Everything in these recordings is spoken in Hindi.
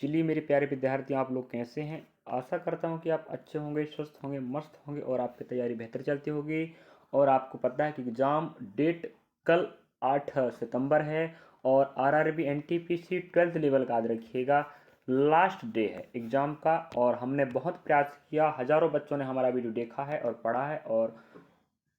चलिए मेरे प्यारे विद्यार्थी, आप लोग कैसे हैं? आशा करता हूँ कि आप अच्छे होंगे, स्वस्थ होंगे, मस्त होंगे और आपकी तैयारी बेहतर चलती होगी। और आपको पता है कि एग्ज़ाम डेट कल 8 सितंबर है और आरआरबी एनटीपीसी 12th लेवल का याद रखिएगा। लास्ट डे है एग्ज़ाम का और हमने बहुत प्रयास किया, हज़ारों बच्चों ने हमारा वीडियो देखा है और पढ़ा है और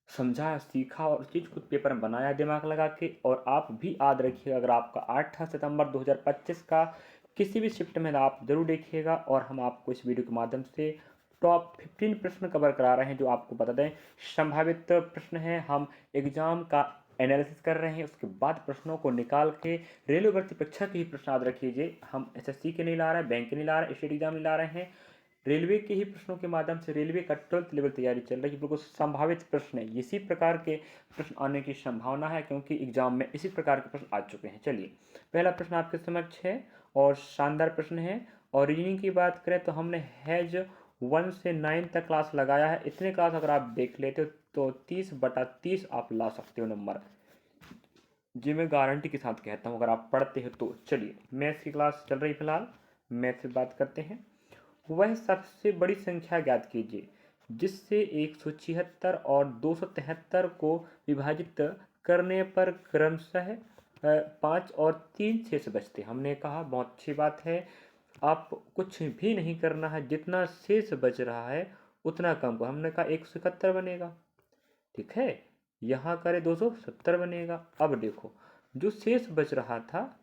समझा, सीखा और उस चीज़ को पेपर में बनाया दिमाग लगा के। और आप भी याद रखिएगा, अगर आपका 8 सितंबर 2025 का किसी भी शिफ्ट में आप जरूर देखिएगा और हम आपको इस वीडियो के माध्यम से टॉप 15 प्रश्न कवर करा रहे हैं जो आपको बता दें संभावित प्रश्न हैं। हम एग्जाम का एनालिसिस कर रहे हैं, उसके बाद प्रश्नों को निकाल के रेलवे भर्ती परीक्षा के ही प्रश्न याद रखिए। हम एसएससी के नहीं ला रहे हैं, बैंक के नहीं ला रहे हैं, स्टेट एग्जाम नहीं ला रहे हैं, रेलवे के ही प्रश्नों के माध्यम से रेलवे का 12th लेवल तैयारी चल रही है। बिल्कुल संभावित प्रश्न है, इसी प्रकार के प्रश्न आने की संभावना है क्योंकि एग्जाम में इसी प्रकार के प्रश्न आ चुके हैं। चलिए पहला प्रश्न आपके समक्ष है और शानदार प्रश्न है। और रीजनिंग की बात करें तो हमने हैज 1 से 9 तक क्लास लगाया है। इतने क्लास अगर आप देख लेते हो तो 30/30 आप ला सकते हो नंबर, जी मैं गारंटी के साथ कहता हूँ अगर आप पढ़ते हो तो। चलिए मैथ्स की क्लास चल रही फिलहाल, मैथ्स से बात करते हैं। वह सबसे बड़ी संख्या ज्ञात कीजिए जिससे 176 और 273 को विभाजित करने पर क्रमशः 5 और 3 शेष बचते। हमने कहा बहुत अच्छी बात है, आप कुछ भी नहीं करना है, जितना शेष बच रहा है उतना कम को। हमने कहा 171 बनेगा, ठीक है, यहाँ करें 270 बनेगा। अब देखो जो शेष बच रहा था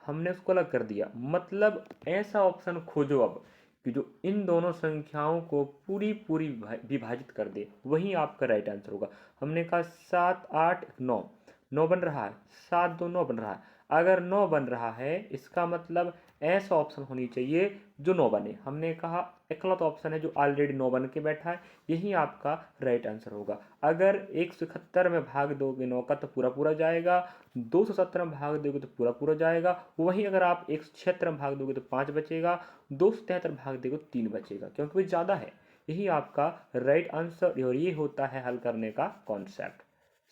हमने उसको अलग कर दिया, मतलब ऐसा ऑप्शन खोजो अब कि जो इन दोनों संख्याओं को पूरी पूरी विभाजित कर दे, वही आपका राइट आंसर होगा। हमने कहा 7 8 9, 9 बन रहा है, 7 2 9 बन रहा है। अगर 9 बन रहा है इसका मतलब ऐसा ऑप्शन होनी चाहिए जो 9 बने। हमने कहा इकलौता ऑप्शन है जो ऑलरेडी 9 बन के बैठा है, यही आपका राइट आंसर होगा। अगर 171 में भाग दोगे 9 का तो पूरा पूरा जाएगा, 270 में भाग दोगे तो पूरा पूरा जाएगा। वहीं अगर आप 176 में भाग दोगे तो 5 बचेगा, 273 भाग दोगे तो 3 बचेगा क्योंकि वो ज़्यादा है। यही आपका राइट आंसर और ये होता है हल करने का कॉन्सेप्ट।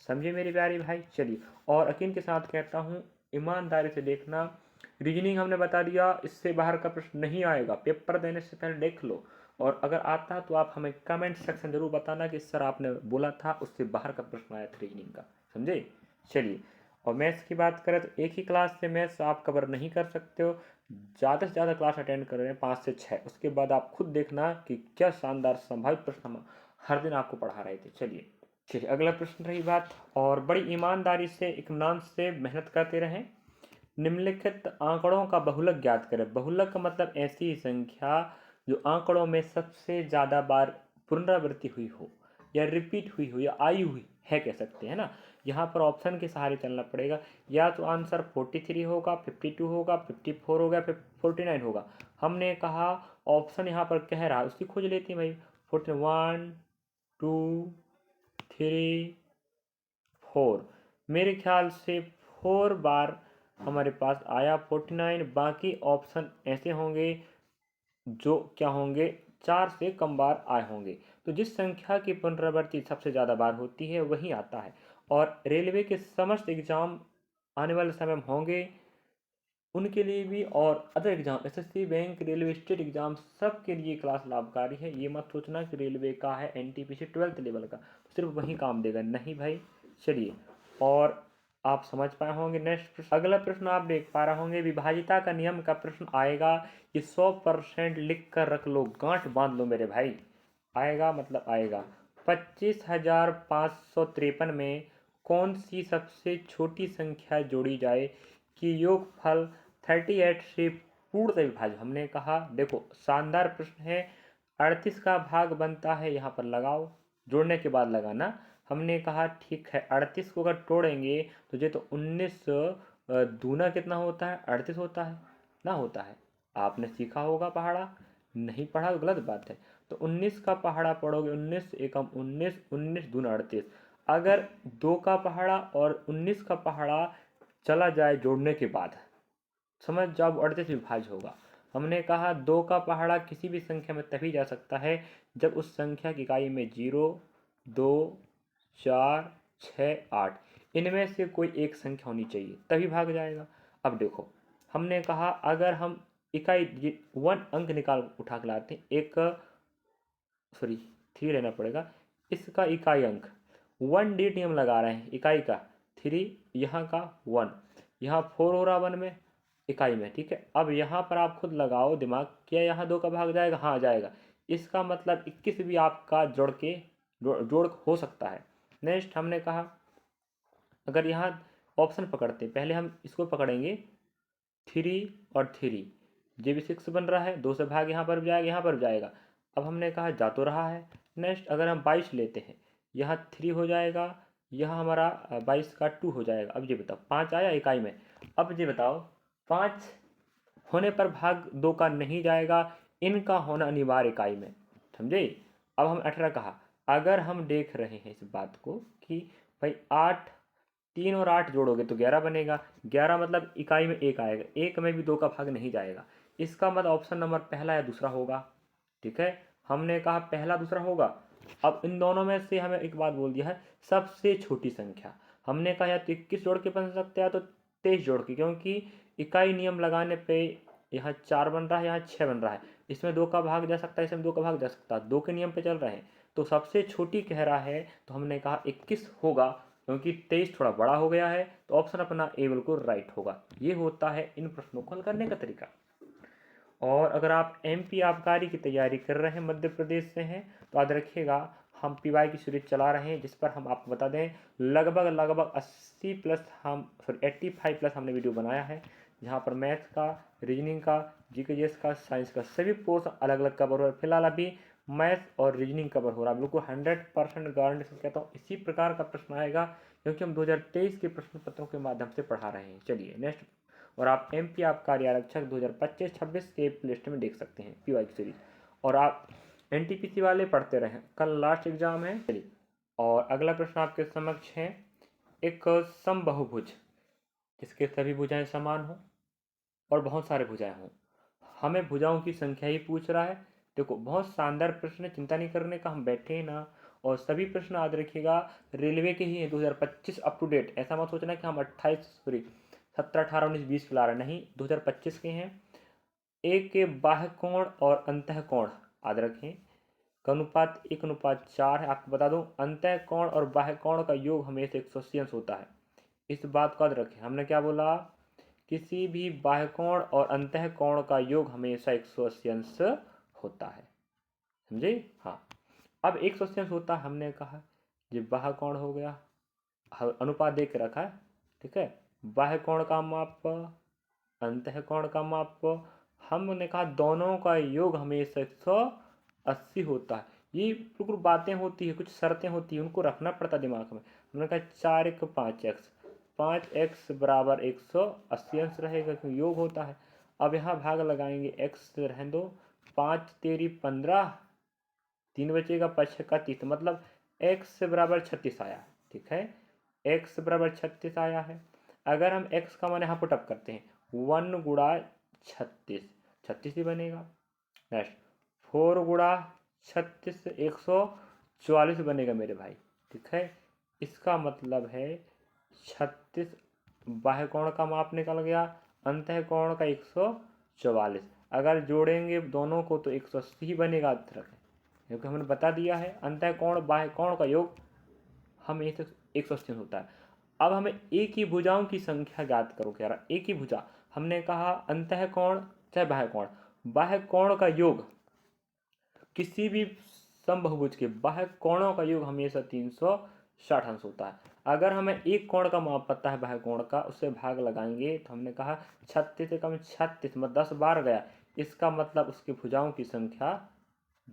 समझे मेरे प्यारे भाई? चलिए और यकीन के साथ कहता हूँ ईमानदारी से देखना, रीजनिंग हमने बता दिया, इससे बाहर का प्रश्न नहीं आएगा। पेपर देने से पहले देख लो और अगर आता तो आप हमें कमेंट सेक्शन जरूर बताना कि सर आपने बोला था उससे बाहर का प्रश्न आया था रीजनिंग का, समझे? चलिए और मैथ्स की बात करें तो एक ही क्लास से मैथ्स आप कवर नहीं कर सकते हो, ज़्यादा से ज़्यादा क्लास अटेंड कर रहे हैं 5 से 6, उसके बाद आप खुद देखना कि क्या शानदार संभावित प्रश्न हम हर दिन आपको पढ़ा रहे थे। चलिए अगला प्रश्न रही बात, और बड़ी ईमानदारी से इत्मीनान से मेहनत करते रहें। निम्नलिखित आंकड़ों का बहुलक ज्ञात करें। बहुलक का मतलब ऐसी संख्या जो आंकड़ों में सबसे ज़्यादा बार पुनरावृत्ति हुई हो या रिपीट हुई हो या आई हुई है, कह सकते हैं ना। यहाँ पर ऑप्शन के सहारे चलना पड़ेगा, या तो आंसर 43 होगा, 52 होगा, 54 होगा, फिर 49 होगा। हमने कहा ऑप्शन यहाँ पर कह रहा है उसकी खोज लेते हैं भाई। 41 2 3 4, मेरे ख्याल से 4 बार हमारे पास आया 49। बाकी ऑप्शन ऐसे होंगे जो क्या होंगे 4 से कम बार आए होंगे। तो जिस संख्या की पुनरावृत्ति सबसे ज़्यादा बार होती है वही आता है। और रेलवे के समस्त एग्जाम आने वाले समय में होंगे, उनके लिए भी और other exam SSC, bank, railway, state exam सब के लिए क्लास लाभकारी है। ये मत सोचना कि रेलवे का है एनटीपीसी 12th लेवल का तो सिर्फ वही काम देगा, नहीं भाई। चलिए और आप समझ पाए होंगे। नेक्स्ट प्रश्न, अगला प्रश्न आप देख पा रहे होंगे, विभाजिता का नियम का प्रश्न आएगा। ये 100% लिख कर रख लो, गांठ बांध लो मेरे भाई। आएगा मतलब आएगा। 25,553 में कौन सी सबसे छोटी संख्या जोड़ी जाए कि योगफल 38 से पूर्णतः विभाज्य। हमने कहा देखो शानदार प्रश्न है। 38 का भाग बनता है, यहाँ पर लगाओ, जोड़ने के बाद लगाना। हमने कहा ठीक है, 38 को अगर तोड़ेंगे तो ये तो 19 दूना कितना होता है, 38 होता है ना, होता है। आपने सीखा होगा पहाड़ा, नहीं पढ़ा तो गलत बात है। तो 19 का पहाड़ा पढ़ोगे, 19 एकम 19, 19 दूना 38। अगर 2 का पहाड़ा और 19 का पहाड़ा चला जाए जोड़ने के बाद, समझ जाओ 38 विभाज्य होगा। हमने कहा 2 का पहाड़ा किसी भी संख्या में तभी जा सकता है जब उस संख्या की इकाई में 0 2 4 6 8 इनमें से कोई एक संख्या होनी चाहिए, तभी भाग जाएगा। अब देखो हमने कहा अगर हम इकाई 1 अंक निकाल उठा के लाते हैं, एक सॉरी 3 लेना पड़ेगा, इसका इकाई अंक 1 डी नियम लगा रहे हैं, इकाई का 3, यहाँ का 1, यहाँ 4 हो रहा 1 में, इकाई में, ठीक है। अब यहाँ पर आप खुद लगाओ दिमाग, क्या यहाँ 2 का भाग जाएगा? हाँ जाएगा। इसका मतलब 21 भी आपका जोड़ हो सकता है। नेक्स्ट हमने कहा अगर यहाँ ऑप्शन पकड़ते, पहले हम इसको पकड़ेंगे 3 और 3, ये भी 6 बन रहा है, 2 से भाग यहाँ पर भी जाएगा, यहाँ पर भी जाएगा। अब हमने कहा जा तो रहा है। नेक्स्ट अगर हम 22 लेते हैं, यहाँ 3 हो जाएगा, यहाँ हमारा 22 का 2 हो जाएगा। अब ये बताओ 5 आया इकाई में। अब ये बताओ 5 होने पर भाग 2 का नहीं जाएगा, इनका होना अनिवार्य इकाई में, समझे। अब हम 18 कहा, अगर हम देख रहे हैं इस बात को कि भाई 8, 3 और 8 जोड़ोगे तो 11 बनेगा, 11 मतलब इकाई में 1 आएगा, 1 में भी 2 का भाग नहीं जाएगा, इसका मतलब ऑप्शन नंबर पहला या दूसरा होगा, ठीक है। हमने कहा पहला दूसरा होगा। अब इन दोनों में से हमें एक बात बोल दिया है, सबसे छोटी संख्या, हमने कहा या तो 21 जोड़ के बन सकते हैं तो 23 जोड़ के, क्योंकि इकाई नियम लगाने पे यहाँ 4 बन रहा है, यहाँ 6 बन रहा है, इसमें 2 का भाग जा सकता है, इसमें 2 का भाग जा सकता है, 2 के नियम पे चल रहे हैं, तो सबसे छोटी कह रहा है, तो हमने कहा 21 होगा, क्योंकि 23 थोड़ा बड़ा हो गया है, तो ऑप्शन अपना ए बिल्कुल राइट होगा। ये होता है इन प्रश्नों को हल करने का तरीका। और अगर आप एमपी आबकारी की तैयारी कर रहे हैं, मध्य प्रदेश से हैं, तो याद रखिएगा हम पीवाई की सीरीज चला रहे हैं, जिस पर हम आपको बता दें लगभग 80 प्लस हम सॉरी 85 प्लस हमने वीडियो बनाया है, जहाँ पर मैथ्स का, रीजनिंग का, जीके का, साइंस का सभी कोर्स अलग अलग कवर हो रहा है। फिलहाल अभी मैथ्स और रीजनिंग कवर हो रहा है, बिल्कुल 100% गारंटी से कहता हूँ इसी प्रकार का प्रश्न आएगा, क्योंकि हम 2023 के प्रश्न पत्रों के माध्यम से पढ़ा रहे हैं। चलिए नेक्स्ट, और आप एमपी आबकारी आरक्षक 2025-26 के लिस्ट में देख सकते हैं पीवाई की सीरीज, और आप एनटीपीसी वाले पढ़ते रहें, कल लास्ट एग्जाम है। चलिए, और अगला प्रश्न आपके समक्ष है, एक समबाहुभुज जिसके सभी भुजाएं समान हो और बहुत सारे भुजाएं हों, हमें भुजाओं की संख्या ही पूछ रहा है। देखो बहुत शानदार प्रश्न है, चिंता नहीं करने का, हम बैठे हैं ना, और सभी प्रश्न याद रखिएगा रेलवे के ही हैं 2025 अप टू डेट, ऐसा मत सोचना कि हम 17, 18, 19, 20 ला रहे, नहीं 2025 के हैं। एक के बाह्य कोण और अंतः कोण याद रखें का अनुपात 1:4 है। आपको बता दूं अंतः कोण और बाह्य कोण का योग हमेशा 180 अंश होता है, इस बात को याद रखें। हमने क्या बोला, किसी भी बाह्य कोण और अंतः कोण का योग हमेशा 180 अंश होता है, समझे। हाँ, अब 180 अंश होता है, हमने कहा ये बाह्य कोण हो गया, अनुपात देख के रखा है, ठीक है। बाह्य कोण का माप, अंतः कोण का माप, हमने कहा दोनों का योग हमेशा 180 होता है। ये बिल्कुल बातें होती है, कुछ शर्तें होती है, उनको रखना पड़ता दिमाग में। हमने कहा 4 1 5x, 5x बराबर 180 अंश रहेगा, क्योंकि योग होता है। अब यहाँ भाग लगाएंगे, x रहने दो, 5 तेरी 15, 3 बचेगा, 5 छक्का 30, मतलब x बराबर 36 आया, ठीक है, x बराबर 36 आया है। अगर हम x का मान यहाँ पुटअप करते हैं, 1 गुणा 36, 36 ही बनेगा। नेक्स्ट 4 गुणा 36, 144 बनेगा मेरे भाई, ठीक है। इसका मतलब है 36 बाह्य कोण का माप निकल गया, अंतः कोण का 144, अगर जोड़ेंगे दोनों को तो 180 ही बनेगा, क्योंकि हमने बता दिया है अंतः कोण बाह्य कोण का योग हमेशा 180 होता है। अब हमें एक ही भुजाओं की संख्या ज्ञात करो, कह रहा एक ही भुजा, हमने कहा अंतः कोण चाहे बाह्य कोण का योग, किसी भी समबाहुभुज के बाह्य कोणों का योग हमेशा 360 अंश होता है। अगर हमें एक कोण का माप पता है बाह्य कोण का, उससे भाग लगाएंगे, तो हमने कहा 36 से कम 36 मतलब 10 बार गया, इसका मतलब उसकी भुजाओं की संख्या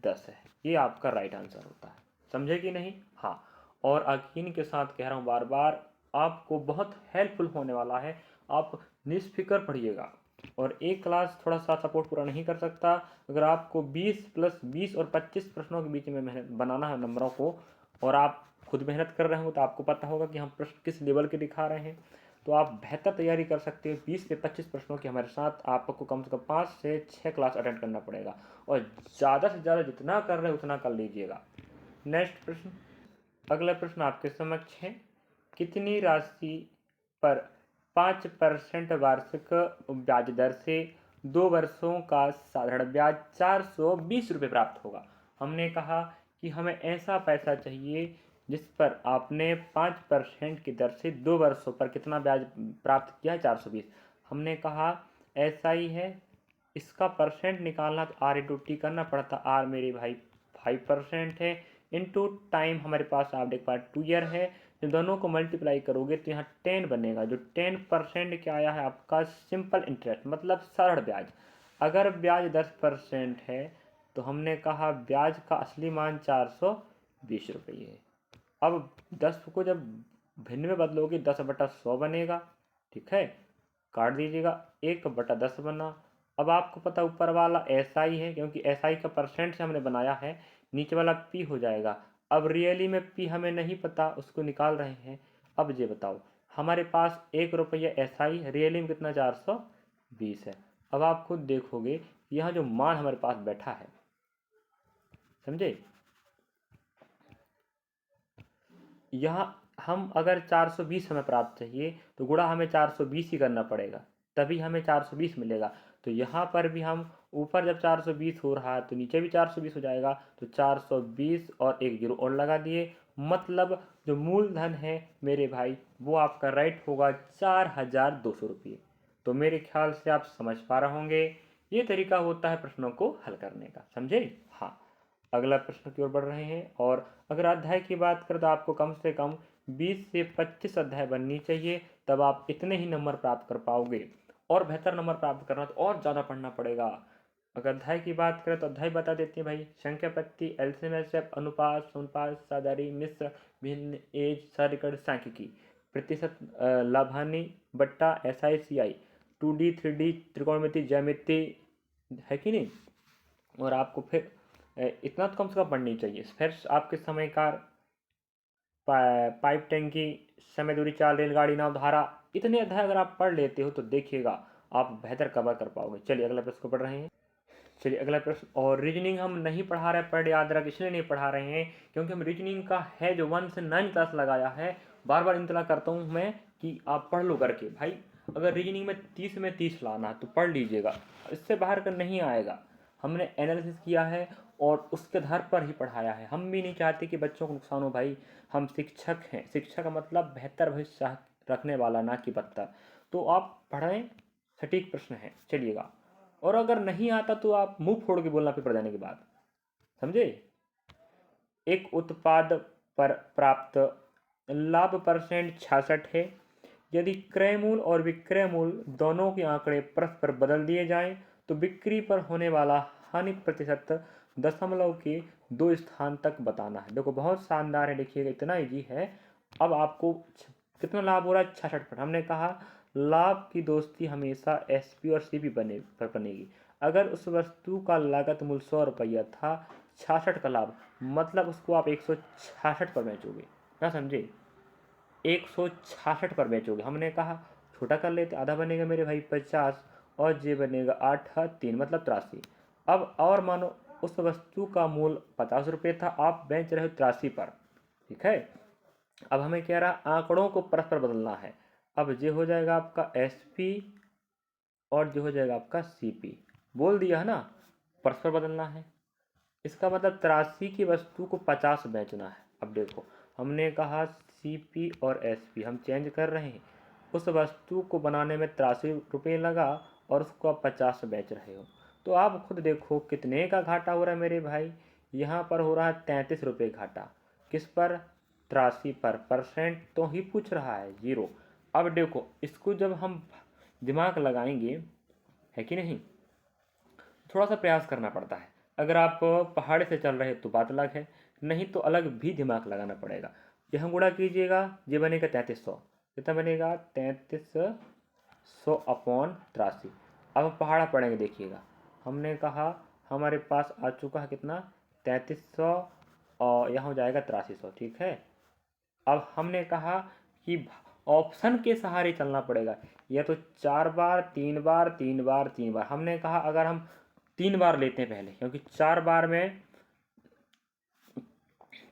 10 है। ये आपका राइट आंसर होता है, समझे कि नहीं। हाँ, और यकीन के साथ कह रहा हूँ बार बार, आपको बहुत हेल्पफुल होने वाला है, आप निष्फिक्र पढ़िएगा। और एक क्लास थोड़ा सा सपोर्ट पूरा नहीं कर सकता, अगर आपको 20 प्लस 20 और 25 प्रश्नों के बीच में मेहनत बनाना है नंबरों को, और आप खुद मेहनत कर रहे हो, तो आपको पता होगा कि हम प्रश्न किस लेवल के दिखा रहे हैं, तो आप बेहतर तैयारी कर सकते हो। 20 से 25 प्रश्नों के हमारे साथ आपको कम से कम 5 से 6 क्लास अटेंड करना पड़ेगा, और ज़्यादा से ज़्यादा जितना कर रहे हो उतना कर लीजिएगा। नेक्स्ट प्रश्न, अगला प्रश्न आपके समक्ष है, कितनी राशि पर 5% वार्षिक ब्याज दर से 2 वर्षों का साधारण ब्याज 420 रुपये प्राप्त होगा। हमने कहा कि हमें ऐसा पैसा चाहिए जिस पर आपने 5% की दर से 2 वर्षों पर कितना ब्याज प्राप्त किया है, 420। हमने कहा ऐसा ही है, इसका परसेंट निकालना तो आर इंटू टी करना पड़ता। आर मेरे भाई 5% है, इंटू टाइम हमारे पास आपके पास 2 ईयर है। जब दोनों को मल्टीप्लाई करोगे तो यहाँ 10 बनेगा। जो 10% क्या आया है आपका, सिंपल इंटरेस्ट मतलब सरल ब्याज। अगर ब्याज 10% है तो हमने कहा ब्याज का असली मान 420 रुपये है। अब 10 को जब भिन्न में बदलोगे 10/100 बनेगा, ठीक है, काट दीजिएगा, 1/10 बना। अब आपको पता ऊपर वाला SI है, क्योंकि SI का परसेंट से हमने बनाया है, नीचे वाला P हो जाएगा। अब रियली में P हमें नहीं पता, उसको निकाल रहे हैं। अब ये बताओ, हमारे पास 1 रुपया SI, रियली में कितना, 420 है। अब आप खुद देखोगे यहाँ जो मान हमारे पास बैठा है, समझे, यहाँ हम अगर 420 हमें प्राप्त चाहिए तो गुणा हमें 420 ही करना पड़ेगा, तभी हमें 420 मिलेगा। तो यहाँ पर भी हम ऊपर जब 420 हो रहा है तो नीचे भी 420 हो जाएगा। तो 420 और एक जीरो और लगा दिए, मतलब जो मूलधन है मेरे भाई वो आपका राइट होगा 4200 रुपये। तो मेरे ख्याल से आप समझ पा रहे होंगे, ये तरीका होता है प्रश्नों को हल करने का, समझे। हाँ, अगला प्रश्न की ओर बढ़ रहे हैं। और अगर अध्याय की बात करें तो आपको कम से कम 20 से 25 अध्याय बननी चाहिए, तब आप इतने ही नंबर प्राप्त कर पाओगे। और बेहतर नंबर प्राप्त करना तो और ज़्यादा पढ़ना पड़ेगा। अगर अध्याय की बात करें तो अध्याय बता देते हैं भाई, संख्या पत्ती, एलसीएम एलसीएफ, अनुपात, अनुपात, साधारी, मिश्र, भिन्न, एज, सरिकट, सांख्यिकी, प्रतिशत, लाभ हानि, बट्टा, SI CI, 2D 3D, त्रिकोणमिति, ज्यामिति, है कि नहीं। और आपको फिर इतना तो कम से कम पढ़नी चाहिए। फिर आपके समय का पाइप टैंकी, समय दूरी, चाल, रेलगाड़ी, नाव, धारा, इतने अध्याय अगर आप पढ़ लेते हो तो देखिएगा आप बेहतर कवर कर पाओगे। चलिए अगला प्रश्न को पढ़ रहे हैं। चलिए अगला प्रश्न। और रीजनिंग हम नहीं पढ़ा रहे, पर याद रख इसलिए नहीं पढ़ा रहे हैं क्योंकि हम रीजनिंग का है जो 1 से 9 क्लास लगाया है, बार बार इंतला करता हूँ मैं कि आप पढ़ लो करके। भाई अगर रीजनिंग में 30 में 30 लाना है तो पढ़ लीजिएगा, इससे बाहर कर नहीं आएगा। हमने एनालिसिस किया है और उसके आधार पर ही पढ़ाया है। हम भी नहीं चाहते कि बच्चों को नुकसान हो भाई, हम शिक्षक हैं, शिक्षक का मतलब बेहतर भविष्य रखने वाला, ना कि बदतर। तो आप पढ़ें, सटीक प्रश्न है, चलिएगा। और अगर नहीं आता तो आप मुंह फोड़ के बोलना पेपर देने के बाद, समझे। एक उत्पाद पर प्राप्त लाभ परसेंट 66 है। यदि क्रय मूल्य और विक्रय मूल्य दोनों के आंकड़े परस्पर बदल दिए जाएं तो बिक्री पर होने वाला हानि प्रतिशत दशमलव के 2 स्थान तक बताना है। देखो बहुत शानदार है, देखिएगा इतना इजी है। अब आपको कितना लाभ हो रहा है, 66%। हमने कहा लाभ की दोस्ती हमेशा SP और CP बनेगी। अगर उस वस्तु का लागत मूल्य 100 रुपया था, 66 का लाभ, मतलब उसको आप 166 पर बेचोगे, ना समझे, 166 पर बेचोगे। हमने कहा छोटा कर लेते, आधा बनेगा मेरे भाई 50 और जे बनेगा 8 3 मतलब 83। अब और मानो उस वस्तु का मूल्य 50 रुपये था, आप बेच रहे हो 83 पर, ठीक है। अब हमें कह रहा आंकड़ों को परस्पर बदलना है। अब ये हो जाएगा आपका SP और जो हो जाएगा आपका CP, बोल दिया है ना, परस्पर बदलना है। इसका मतलब 83 की वस्तु को 50 बेचना है। अब देखो हमने कहा CP और SP हम चेंज कर रहे हैं। उस वस्तु को बनाने में 83 रुपये लगा और उसको आप 50 बेच रहे हो, तो आप खुद देखो कितने का घाटा हो रहा है मेरे भाई। यहाँ पर हो रहा है 33 रुपये घाटा, किस पर, 83 पर। परसेंट तो ही पूछ रहा है, 0। अब देखो इसको जब हम दिमाग लगाएंगे, है कि नहीं, थोड़ा सा प्रयास करना पड़ता है। अगर आप पहाड़ से चल रहे तो बात अलग है, नहीं तो अलग भी दिमाग लगाना पड़ेगा। यहाँ गुणा कीजिएगा, ये बनेगा 3300, कितना बनेगा, 3300 अपॉन 83। अब पहाड़ा पढ़ेंगे, देखिएगा हमने कहा हमारे पास आ चुका है कितना, 3300 और यहाँ हो जाएगा 8300, ठीक है। अब हमने कहा कि ऑप्शन के सहारे चलना पड़ेगा, या तो 4 बार, 3 बार, 3 बार, 3 बार। हमने कहा अगर हम 3 बार लेते हैं पहले, क्योंकि 4 बार में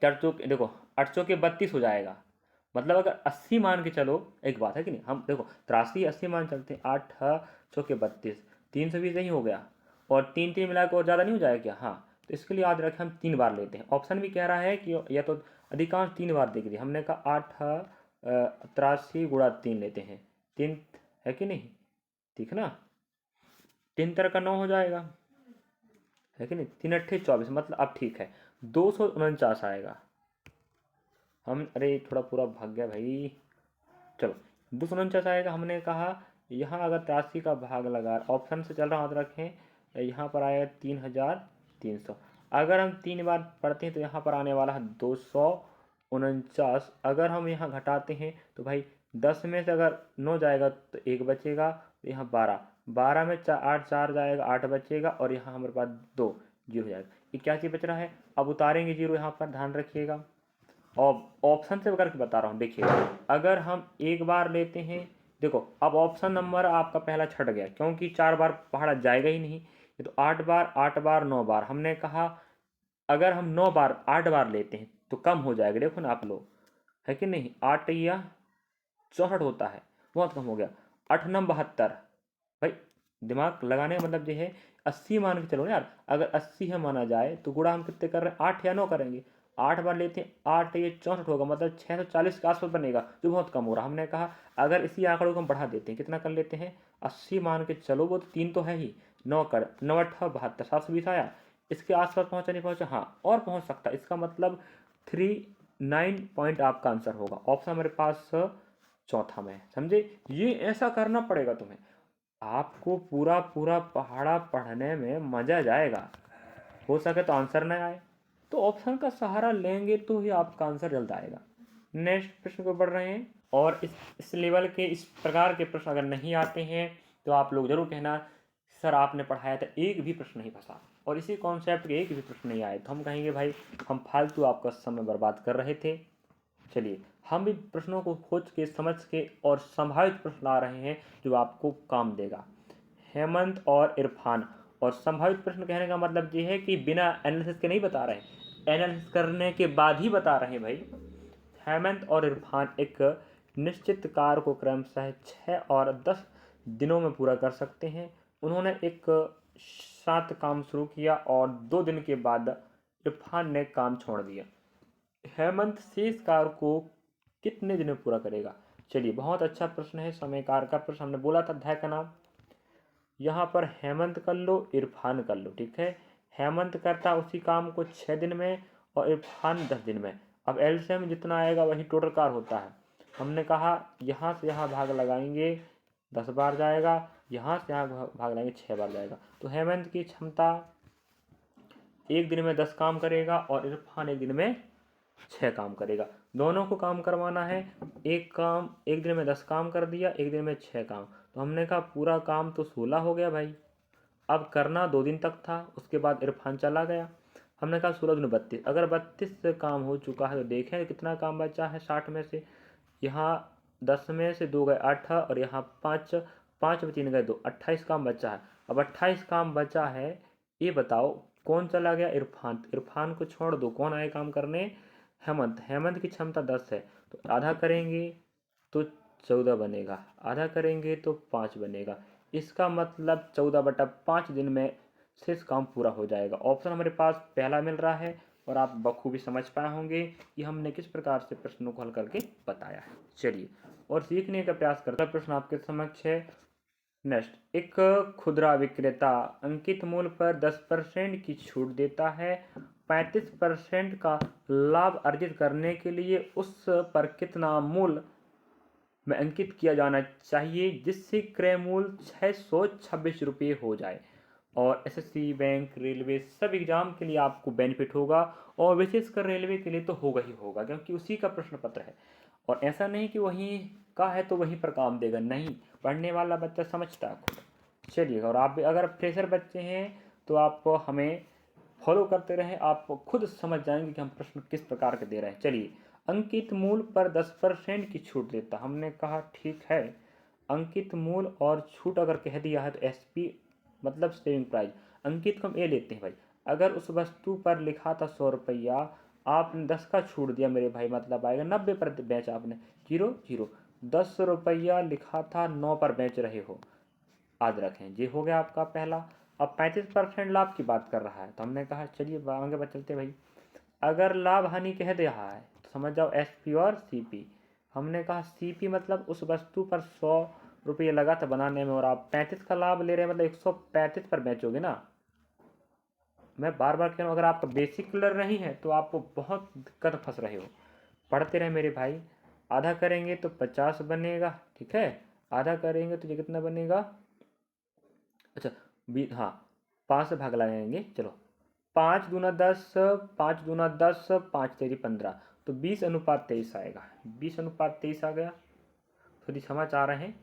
4 चौके, देखो 8 चौके 32 हो जाएगा। मतलब अगर 80 मान के चलो, एक बात है कि नहीं, हम देखो 83 80 मान चलते हैं, 8 चौके 32, 320 नहीं हो गया, और 3 मिला के और ज़्यादा नहीं हो जाएगा क्या? हाँ, तो इसके लिए याद रखें हम 3 बार लेते हैं। ऑप्शन भी कह रहा है कि या तो अधिकांश 3 बार देख दिए, हमने कहा 83 गुणा 3 लेते हैं, 3 है कि नहीं, ठीक है ना, 3 का 9 हो जाएगा, है कि नहीं, 3 अट्ठे 24, मतलब अब ठीक है 249 आएगा। हम अरे थोड़ा पूरा भाग गया भाई, चलो 249 आएगा। हमने कहा यहाँ अगर 83 का भाग लगा, ऑप्शन से चल रहा याद रखें, यहाँ पर आएगा 3300। अगर हम 3 बार पढ़ते हैं तो यहाँ पर आने वाला है 249। अगर हम यहाँ घटाते हैं तो भाई 10 में से अगर 9 जाएगा तो 1 बचेगा, तो यहाँ 12 में 8 4 जाएगा, 8 बचेगा, और यहाँ हमारे पास 2 जीरो जाएगा, 81 बच रहा है। अब उतारेंगे जीरो, यहाँ पर ध्यान रखिएगा, और ऑप्शन से करके बता रहा हूँ। देखिए अगर हम एक बार लेते हैं, देखो अब ऑप्शन नंबर आपका पहला छट गया, क्योंकि 4 बार पहाड़ा जाएगा ही नहीं, ये तो 8 बार 8 बार 9 बार। हमने कहा अगर हम 9 बार 8 बार लेते हैं तो कम हो जाएगा, देखो ना आप लोग, है कि नहीं, 8 या 64 होता है, बहुत कम हो गया। 8 9 72, भाई दिमाग लगाने का मतलब ये है 80 मान के चलो यार, अगर 80 है माना जाए तो गुणा हम कितने कर रहे हैं, 8 या 9 करेंगे, 8 बार लेते हैं, 8 ये 64 होगा, मतलब 640 के आसपास बनेगा, जो बहुत कम हो रहा। हमने कहा अगर इसी आंकड़ों को हम बढ़ा देते हैं, कितना कर लेते हैं, 80 मान के चलो, वो तो 3 तो है ही, 9 कर 9 8 72, 720 आया, इसके आसपास पहुंचा नहीं पहुंचा, हाँ और पहुंच सकता, इसका मतलब 39 पॉइंट आपका आंसर होगा। ऑप्शन हमारे पास चौथा में, समझे, ये ऐसा करना पड़ेगा तुम्हें, आपको पूरा पूरा पहाड़ा पढ़ने में मजा जाएगा। हो सके तो आंसर ना आए तो ऑप्शन का सहारा लेंगे तो ही आपका आंसर जल्द आएगा। नेक्स्ट प्रश्न को बढ़ रहे हैं, और इस लेवल के इस प्रकार के प्रश्न अगर नहीं आते हैं तो आप लोग जरूर कहना सर आपने पढ़ाया था एक भी प्रश्न नहीं फंसा, और इसी कॉन्सेप्ट के एक भी प्रश्न नहीं आए तो हम कहेंगे भाई हम फालतू आपका समय बर्बाद कर रहे थे। चलिए हम भी प्रश्नों को खोज के समझ के और संभावित प्रश्न ला रहे हैं जो आपको काम देगा। हेमंत और इरफान, और संभावित प्रश्न कहने का मतलब ये है कि बिना एनालिसिस के नहीं बता रहे हैं, एनालिसिस करने के बाद ही बता रहे हैं भाई। हेमंत और इरफान एक निश्चित कार्य को क्रमशः 6 और 10 दिनों में पूरा कर सकते हैं। उन्होंने एक साथ काम शुरू किया और 2 दिन के बाद इरफान ने काम छोड़ दिया। हेमंत शेष कार्य को कितने दिन में पूरा करेगा? चलिए बहुत अच्छा प्रश्न है, समय कार्य का प्रश्न, हमने बोला था अध्याय का नाम। यहाँ पर हेमंत कर लो, इरफान कर लो, ठीक है। हेमंत करता उसी काम को 6 दिन में और इरफान 10 दिन में। अब एलसीएम जितना आएगा वही टोटल कार्य होता है। हमने कहा यहाँ से यहाँ भाग लगाएंगे 10 बार जाएगा, यहाँ से यहाँ भाग लगाएंगे 6 बार जाएगा। तो हेमंत की क्षमता एक दिन में 10 काम करेगा और इरफान एक दिन में 6 काम करेगा। दोनों को काम करवाना है, एक काम एक दिन में 10 काम कर दिया, एक दिन में 6 काम, तो हमने कहा पूरा काम तो 16 हो गया भाई। अब करना 2 दिन तक था, उसके बाद इरफान चला गया। हमने कहा 16 दूनी 32, अगर 32 से काम हो चुका है तो देखें कितना काम बचा है 60 में से। यहाँ 10 में से 2 गए 8, और यहाँ 5 5 में 3 गए 2, 28 काम बचा है। अब 28 काम बचा है, ये बताओ कौन चला गया, इरफान। इरफान को छोड़ दो, कौन आए काम करने, हेमंत। हेमंत की क्षमता 10 है, तो आधा करेंगे तो 14 बनेगा, आधा करेंगे तो 5 बनेगा। इसका मतलब 14/5 दिन में शेष काम पूरा हो जाएगा। ऑप्शन हमारे पास पहला मिल रहा है, और आप बखूबी समझ पाए होंगे कि हमने किस प्रकार से प्रश्नों को हल करके बताया है। चलिए और सीखने का प्रयास करता प्रश्न आपके समक्ष है। नेक्स्ट, एक खुदरा विक्रेता अंकित मूल्य पर 10% की छूट देता है। 35% का लाभ अर्जित करने के लिए उस पर कितना मूल्य में अंकित किया जाना चाहिए जिससे क्रय मूल्य 626 रुपये हो जाए। और एसएससी, बैंक, रेलवे सब एग्जाम के लिए आपको बेनिफिट होगा, और विशेषकर रेलवे के लिए तो होगा ही होगा, क्योंकि उसी का प्रश्न पत्र है। और ऐसा नहीं कि वहीं का है तो वहीं पर काम देगा, नहीं, पढ़ने वाला बच्चा समझता है खुद। चलिए, और आप भी अगर फ्रेशर बच्चे हैं तो आप हमें फॉलो करते रहें, आप खुद समझ जाएंगे कि हम प्रश्न किस प्रकार के दे रहे हैं। चलिए, अंकित मूल्य पर 10% की छूट देता, हमने कहा ठीक है, अंकित मूल्य और छूट अगर कह दिया है तो एसपी मतलब सेविंग प्राइस, अंकित को हम ए लेते हैं भाई। अगर उस वस्तु पर लिखा था 100 रुपया, आपने 10 का छूट दिया मेरे भाई, मतलब आएगा 90 पर बेचा आपने, 0 0। 10 रुपया लिखा था 9 पर बेच रहे हो, अदरक हैं। ये हो गया आपका पहला। अब 35% लाभ की बात कर रहा है, तो हमने कहा चलिए आगे बढ़ चलते भाई। अगर लाभ हानि कह दे रहा है तो समझ जाओ एसपी और सीपी। हमने कहा सीपी मतलब उस वस्तु पर 100 रुपये लगा था बनाने में और आप 35 का लाभ ले रहे हैं, मतलब 135 पर बेचोगे ना। मैं बार बार कह रहा हूँ, अगर आपका बेसिक क्लियर नहीं है तो आपको बहुत दिक्कत फंस रहे हो। पढ़ते रहे मेरे भाई। आधा करेंगे तो 50 बनेगा, ठीक है। आधा करेंगे तो ये कितना बनेगा, अच्छा हाँ 5 से भाग लगाएंगे, चलो 5 दूना 10, 5 दूना 10, 5 तेरी 15, तो 20:23 आएगा। 20:23 आ गया, थोड़ी समझ आ रहे हैं।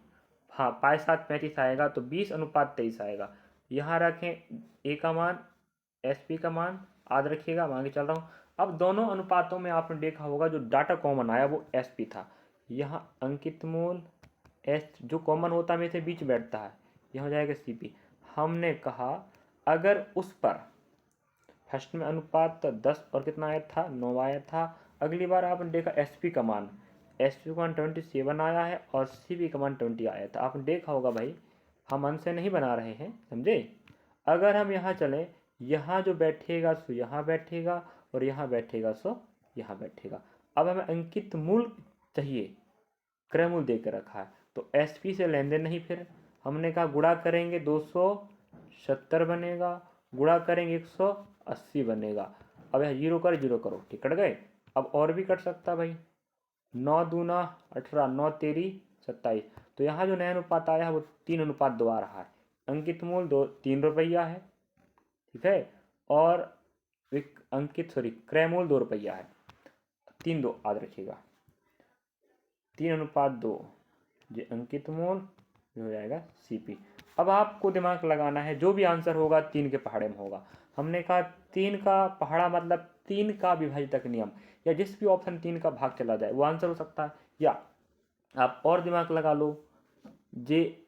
हाँ 5×7=35 आएगा, तो 20:23 आएगा। यहाँ रखें ए का मान, एस पी का मान, याद रखिएगा, मैं आगे चल रहा हूँ। अब दोनों अनुपातों में आपने देखा होगा जो डाटा कॉमन आया वो एस पी था। यहाँ अंकित मूल एस जो कॉमन होता है में से बीच बैठता है, यह हो जाएगा सी पी। हमने कहा अगर उस पर फर्स्ट में अनुपात 10 और कितना आया था, 9 आया था। अगली बार आपने देखा एस पी का मान, एस पी का मान 27 आया है और सी पी का मान 20 आया था। आपने देखा होगा भाई, हम अंश से नहीं बना रहे हैं, समझे। अगर हम यहाँ चलें, यहाँ जो बैठेगा सो यहाँ बैठेगा और यहाँ बैठेगा सो यहाँ बैठेगा। अब हमें अंकित मूल चाहिए, क्रय मूल दे के रखा है, तो एस पी से लेन देन नहीं। फिर हमने कहा गुणा करेंगे 270 बनेगा, गुणा करेंगे 180 बनेगा। अब यहाँ जीरो करो, ठीक कट गए। अब और भी कट सकता भाई, 9 दूना 18, 9 तेरी 27। तो यहाँ जो नया अनुपात आया है वो 3:2 आ रहा है। अंकित मूल 3 रुपया है, ठीक है। और क्रय मूल 2 रुपया है। 3:2 याद रखिएगा, 3:2 ये अंकित मूल, ये हो जाएगा सीपी। अब आपको दिमाग लगाना है, जो भी आंसर होगा 3 के पहाड़े में होगा। हमने कहा 3 का पहाड़ा मतलब 3 का विभाजक नियम, या जिस भी ऑप्शन 3 का भाग चला जाए वो आंसर हो सकता है। या आप और दिमाग लगा लो, जे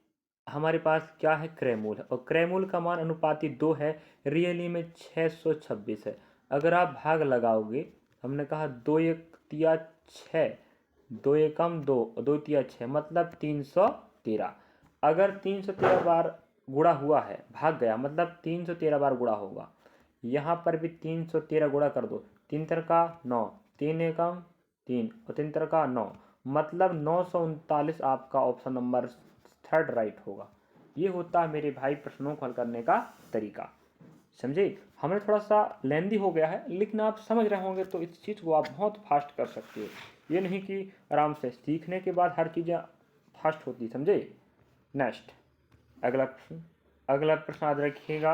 हमारे पास क्या है, क्रय मूल है, और क्रय मूल का मान अनुपाती 2 है, रियली में 626 है। अगर आप भाग लगाओगे, हमने कहा 2 एक तिया 6, 2 एकम 2, 2 तिया 6, मतलब 313। अगर 313 बार गुणा हुआ है, भाग गया मतलब 313 बार गुणा होगा। यहाँ पर भी 313 गुणा कर दो, 3 का 9, 3 एकम 3 और 3 का 9, मतलब 939 आपका ऑप्शन नंबर 3 राइट होगा। ये होता है मेरे भाई प्रश्नों को हल करने का तरीका, समझे। हमें थोड़ा सा लेंदी हो गया है, लेकिन आप समझ रहे होंगे तो इस चीज़ को आप बहुत फास्ट कर सकते हो। ये नहीं कि आराम से, सीखने के बाद हर चीज़ें फास्ट होती, समझे। नेक्स्ट अगला प्रश्न याद रखिएगा।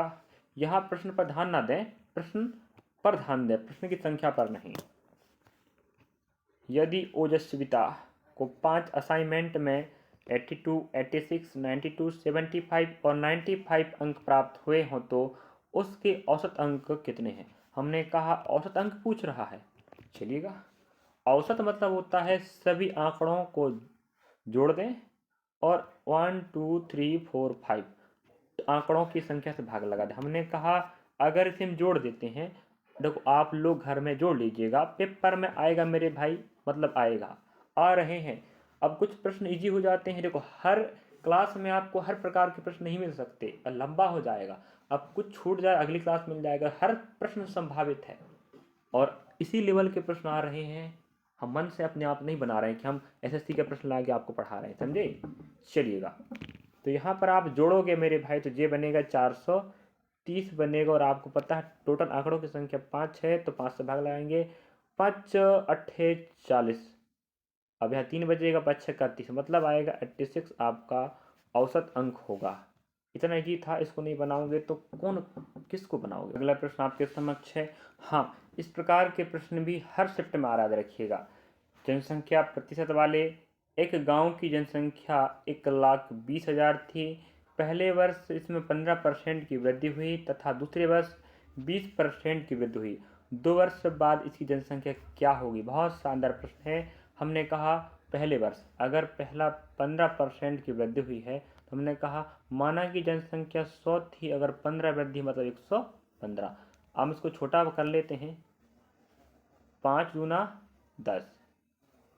यहाँ प्रश्न पर ध्यान ना दें, प्रश्न पर ध्यान दें, प्रश्न की संख्या पर नहीं। यदि ओजस्विता को 5 असाइनमेंट में 82, 86, 92, 75 और 95 अंक प्राप्त हुए हों तो उसके औसत अंक कितने हैं। हमने कहा औसत अंक पूछ रहा है, चलिएगा। औसत मतलब होता है सभी आंकड़ों को जोड़ दें और 1 2 3 4 5 आंकड़ों की संख्या से भाग लगा दें। हमने कहा अगर इसे हम जोड़ देते हैं, देखो आप लोग घर में जोड़ लीजिएगा, पेपर में आएगा मेरे भाई, मतलब आएगा, आ रहे हैं। अब कुछ प्रश्न इजी हो जाते हैं, देखो हर क्लास में आपको हर प्रकार के प्रश्न नहीं मिल सकते, लंबा हो जाएगा। अब कुछ छूट जाए अगली क्लास मिल जाएगा, हर प्रश्न संभावित है और इसी लेवल के प्रश्न आ रहे हैं। हम मन से अपने आप नहीं बना रहे हैं कि हम एसएससी के प्रश्न ला के आपको पढ़ा रहे हैं, समझे। चलिएगा, तो यहाँ पर आप जोड़ोगे मेरे भाई तो ये बनेगा 430 बनेगा, और आपको पता है टोटल आंकड़ों की संख्या 5 है, तो 5 से भाग लगाएंगे, 5 अट्ठे 40। अब यहाँ 3 बजेगा, 5 6 31, मतलब आएगा 86 आपका औसत अंक होगा। इतना ही था, इसको नहीं बनाओगे तो कौन किसको बनाओगे। अगला प्रश्न आपके समक्ष है। हाँ, इस प्रकार के प्रश्न भी हर शिफ्ट में आ रहा है, रखिएगा। जनसंख्या प्रतिशत वाले, एक गांव की जनसंख्या 1,20,000 थी। पहले वर्ष इसमें 15% की वृद्धि हुई तथा दूसरे वर्ष 20% की वृद्धि हुई। 2 वर्ष बाद इसकी जनसंख्या क्या होगी। बहुत शानदार प्रश्न है। हमने कहा पहले वर्ष अगर पहला 15% की वृद्धि हुई है, तो हमने कहा माना कि जनसंख्या 100 थी, अगर 15 वृद्धि मतलब 115। हम इसको छोटा कर लेते हैं, 5 दूना 10,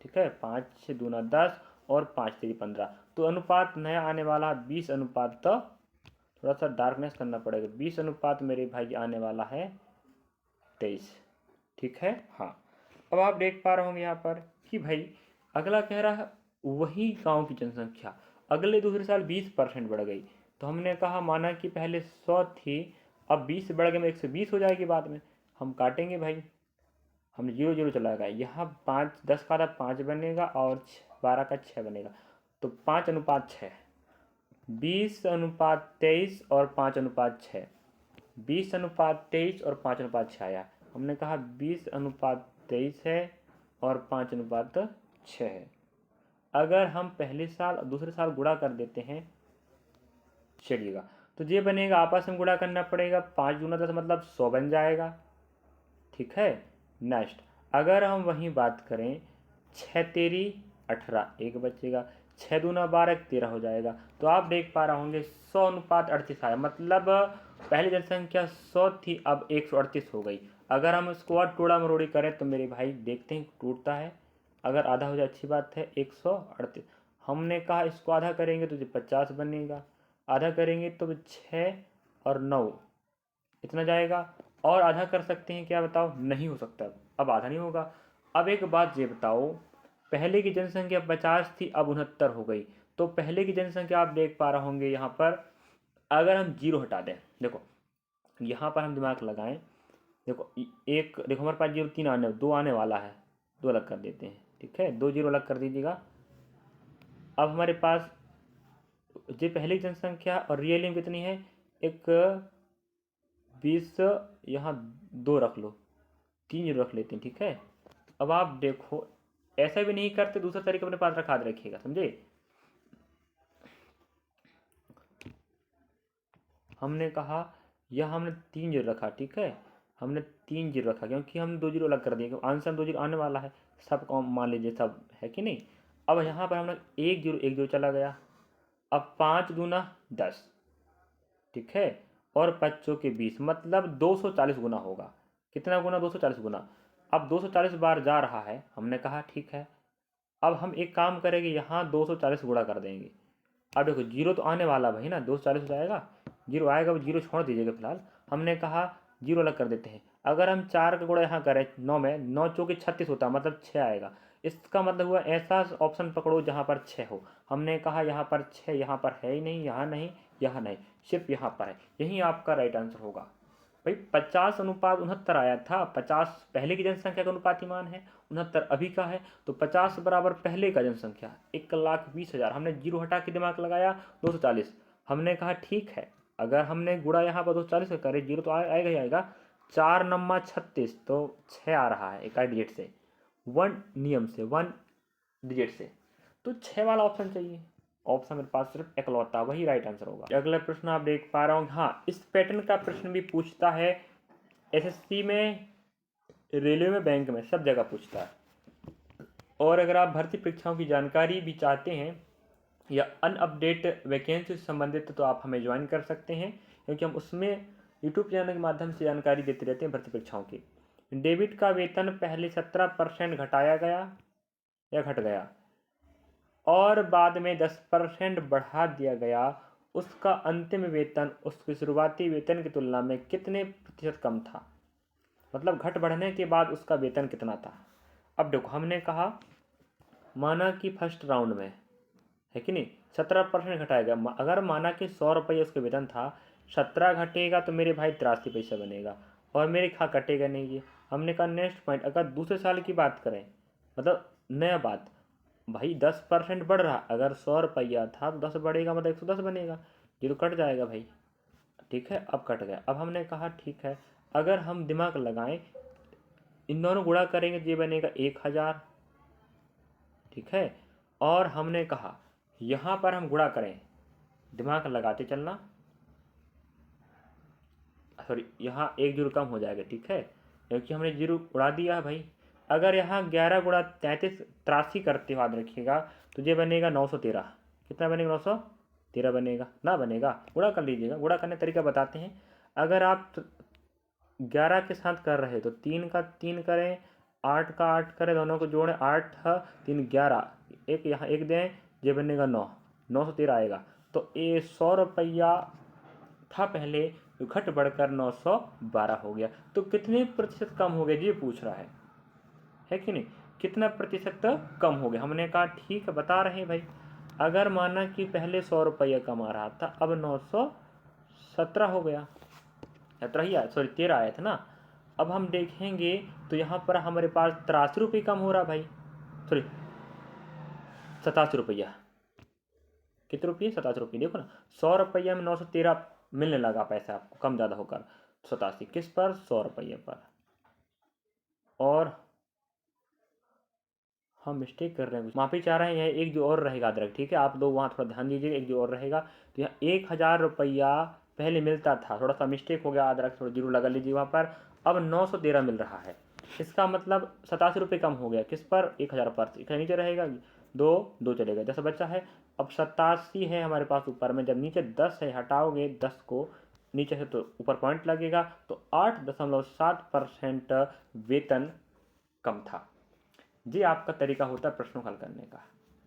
ठीक है, 5 दूना 10, और 5 3 15। तो अनुपात नया आने वाला 20 अनुपात, तो थोड़ा सा डार्कनेस करना पड़ेगा, 20 अनुपात मेरे भाई आने वाला है 23। ठीक है। हाँ, अब आप देख पा रहे होंगे यहाँ पर कि भाई अगला कह रहा है वही गांव की जनसंख्या अगले दूसरे साल 20% बढ़ गई। तो हमने कहा माना कि पहले 100 थी, अब 20 से बढ़ गए, 120 हो जाएगी बाद में। हम काटेंगे भाई, हमने 0 0 चला गया, यहाँ 5 10 का था 5 बनेगा और 12 का 6 बनेगा, तो 5:6, 20:23 और 5:6, 20:23 और 5:6 आया। हमने कहा 20:23 है और 5:6 है। अगर हम पहले साल और दूसरे साल गुणा कर देते हैं, चलिएगा, तो ये बनेगा, आपस में गुणा करना पड़ेगा, 5 दूना 10 मतलब 100 बन जाएगा। ठीक है। नेक्स्ट अगर हम वहीं बात करें 6 तेरी 18, एक बचेगा, 6 दूना 12, 13 हो जाएगा। तो आप देख पा रहे होंगे 100:38 आया, मतलब पहली जनसंख्या 100 थी, अब 138 हो गई। अगर हम इसको और टोड़ा मरोड़ी करें तो मेरे भाई देखते हैं टूटता है, अगर आधा हो जाए अच्छी बात है, 138। हमने कहा इसको आधा करेंगे तो 50 बनेगा, आधा करेंगे तो 6 और 9 इतना जाएगा। और आधा कर सकते हैं क्या बताओ? नहीं हो सकता, अब आधा नहीं होगा। अब एक बात ये बताओ, पहले की जनसंख्या 50 थी, अब 69 हो गई। तो पहले की जनसंख्या आप देख पा रहे होंगे यहाँ पर, अगर हम 0 हटा दें, देखो यहाँ पर हम दिमाग लगाएं, देखो एक, देखो हमारे पास 0 3 आने, 2 आने वाला है, 2 अलग कर देते हैं। ठीक है, 2 0 अलग कर दीजिएगा। अब हमारे पास ये पहले की जनसंख्या और रियल में कितनी है, एक 20, यहाँ 2 रख लो, 3 0 रख लेते हैं। ठीक है। अब आप देखो ऐसा भी नहीं करते, दूसरा तरीका अपने पास रखा रखिएगा, समझे। हमने कहा यह हमने 3 0 रखा, ठीक है, हमने 3 0 रखा क्योंकि हम 2 0 अलग कर दिए, क्योंकि आंसर 2 0 आने वाला है, सब मान लीजिए सब है कि नहीं। अब यहाँ पर हमने 1 0 1 0 चला गया, अब 5 दूना 10, ठीक है, और 5 के 20, मतलब 240 गुना होगा। कितना गुना? 240 गुना। अब 240 बार जा रहा है, हमने कहा ठीक है। अब हम एक काम करेंगे, यहाँ 240 गुणा कर देंगे। अब देखो 0 तो आने वाला भाई ना, 240 हो जाएगा, 0 आएगा, वो 0 छोड़ दीजिएगा फिलहाल। हमने कहा 0 अलग कर देते हैं। अगर हम 4 का गुणा यहाँ करें 9 में, 9 चौके 36 होता है, मतलब 6 आएगा। इसका मतलब हुआ ऐसा ऑप्शन पकड़ो जहाँ पर 6 हो। हमने कहा यहाँ पर 6, यहाँ पर है ही नहीं, यहाँ नहीं, यहाँ नहीं, सिर्फ यहाँ पर है, यही आपका राइट आंसर होगा। भाई 50:69 आया था, 50 पहले की जनसंख्या का अनुपाती मान है, 69 अभी का है, तो 50 बराबर पहले का जनसंख्या 1,20,000। हमने 0 हटा के दिमाग लगाया 240। हमने कहा ठीक है, अगर हमने गुणा यहाँ पर 240 का करे, 0 तो आएगा ही आएगा, 4 9 36, तो 6 आ रहा है एक डिजिट से, 1 नियम से, 1 डिजिट से, तो 6 वाला ऑप्शन चाहिए। ऑप्शन मेरे पास सिर्फ इकलौता वही राइट आंसर होगा। अगला प्रश्न आप देख पा रहे होंगे, हाँ इस पैटर्न का प्रश्न भी पूछता है, एसएससी में, रेलवे में, बैंक में, सब जगह पूछता है। और अगर आप भर्ती परीक्षाओं की जानकारी भी चाहते हैं या अनअपडेट वैकेंसी से संबंधित, तो आप हमें ज्वाइन कर सकते हैं, क्योंकि हम उसमें यूट्यूब चैनल के माध्यम से जानकारी देते रहते हैं भर्ती परीक्षाओं की। डेबिट का वेतन पहले 17% घटाया गया या घट गया और बाद में 10% बढ़ा दिया गया, उसका अंतिम वेतन उसके शुरुआती वेतन की तुलना में कितने प्रतिशत कम था? मतलब घट बढ़ने के बाद उसका वेतन कितना था। अब देखो हमने कहा, माना कि फर्स्ट राउंड में है कि नहीं 17% घटाया गया, अगर माना कि 100 रुपये उसका वेतन था, 17 घटेगा तो मेरे भाई 83 पैसा बनेगा, और मेरे खा कटेगा नहीं ये। हमने कहा नेक्स्ट पॉइंट, अगर दूसरे साल की बात करें, मतलब नया बात, भाई 10% बढ़ रहा, अगर 100 रुपया था तो 10 बढ़ेगा, मतलब 110 बनेगा, ये तो कट जाएगा भाई। ठीक है, अब कट गया। अब हमने कहा ठीक है, अगर हम दिमाग लगाएं, इन दोनों गुणा करेंगे, ये बनेगा 1000, ठीक है। और हमने कहा यहाँ पर हम गुणा करें, दिमाग लगाते चलना, सॉरी यहाँ 1 जीरो कम हो जाएगा, ठीक है, क्योंकि हमने जीरो उड़ा दिया है भाई। अगर यहाँ 11 गुणा 33 83 करते हो, याद रखिएगा, तो ये बनेगा 913। कितना बनेगा? 913 बनेगा ना, बनेगा, गुणा कर लीजिएगा, गुणा करने का तरीका बताते हैं। अगर आप 11 के साथ कर रहे तो 3 का 3 करें, 8 का 8 करें, दोनों को जोड़ें, 8 3 11, एक यहाँ एक दें, ये बनेगा 9, 913 आएगा। तो ये 100 रुपया था पहले, घट बढ़कर 912 हो गया। तो कितने प्रतिशत कम हो गया ये पूछ रहा है कि नहीं, कितना प्रतिशत कम हो गया। हमने कहा ठीक है बता रहे हैं भाई। अगर माना कि पहले 100 रुपया कमा रहा था, अब 917 हो गया, 17 ही आया, सॉरी 13 आया था ना। अब हम देखेंगे तो यहाँ पर हमारे पास 83 रुपये कम हो रहा भाई, सॉरी 87 रुपया, कितने रुपये, 87 रुपये। देखो ना 100 रुपया में 913 मिलने लगा पैसा आपको, कम ज़्यादा होकर 87 किस पर, 100 रुपये पर। और हम मिस्टेक कर रहे हैं, माफ़ी चाह रहे हैं, एक जो और रहेगा अदरक, ठीक है आप लोग वहाँ थोड़ा ध्यान दीजिए, एक जो और रहेगा। तो यहाँ 1000 रुपया पहले मिलता था, थोड़ा सा मिस्टेक हो गया, अदरक थोड़ा जीरो लगा लीजिए वहाँ पर। अब 913 मिल रहा है, इसका मतलब 87 रुपये कम हो गया, किस पर, 1000 पर। इसका नीचे रहेगा 2 2 चलेगा, 10 बच्चा है। अब 87 है हमारे पास ऊपर में, जब नीचे 10 है हटाओगे 10 को नीचे से तो ऊपर पॉइंट लगेगा, तो 8.7% वेतन कम था। ये आपका तरीका होता है प्रश्नों हल करने का।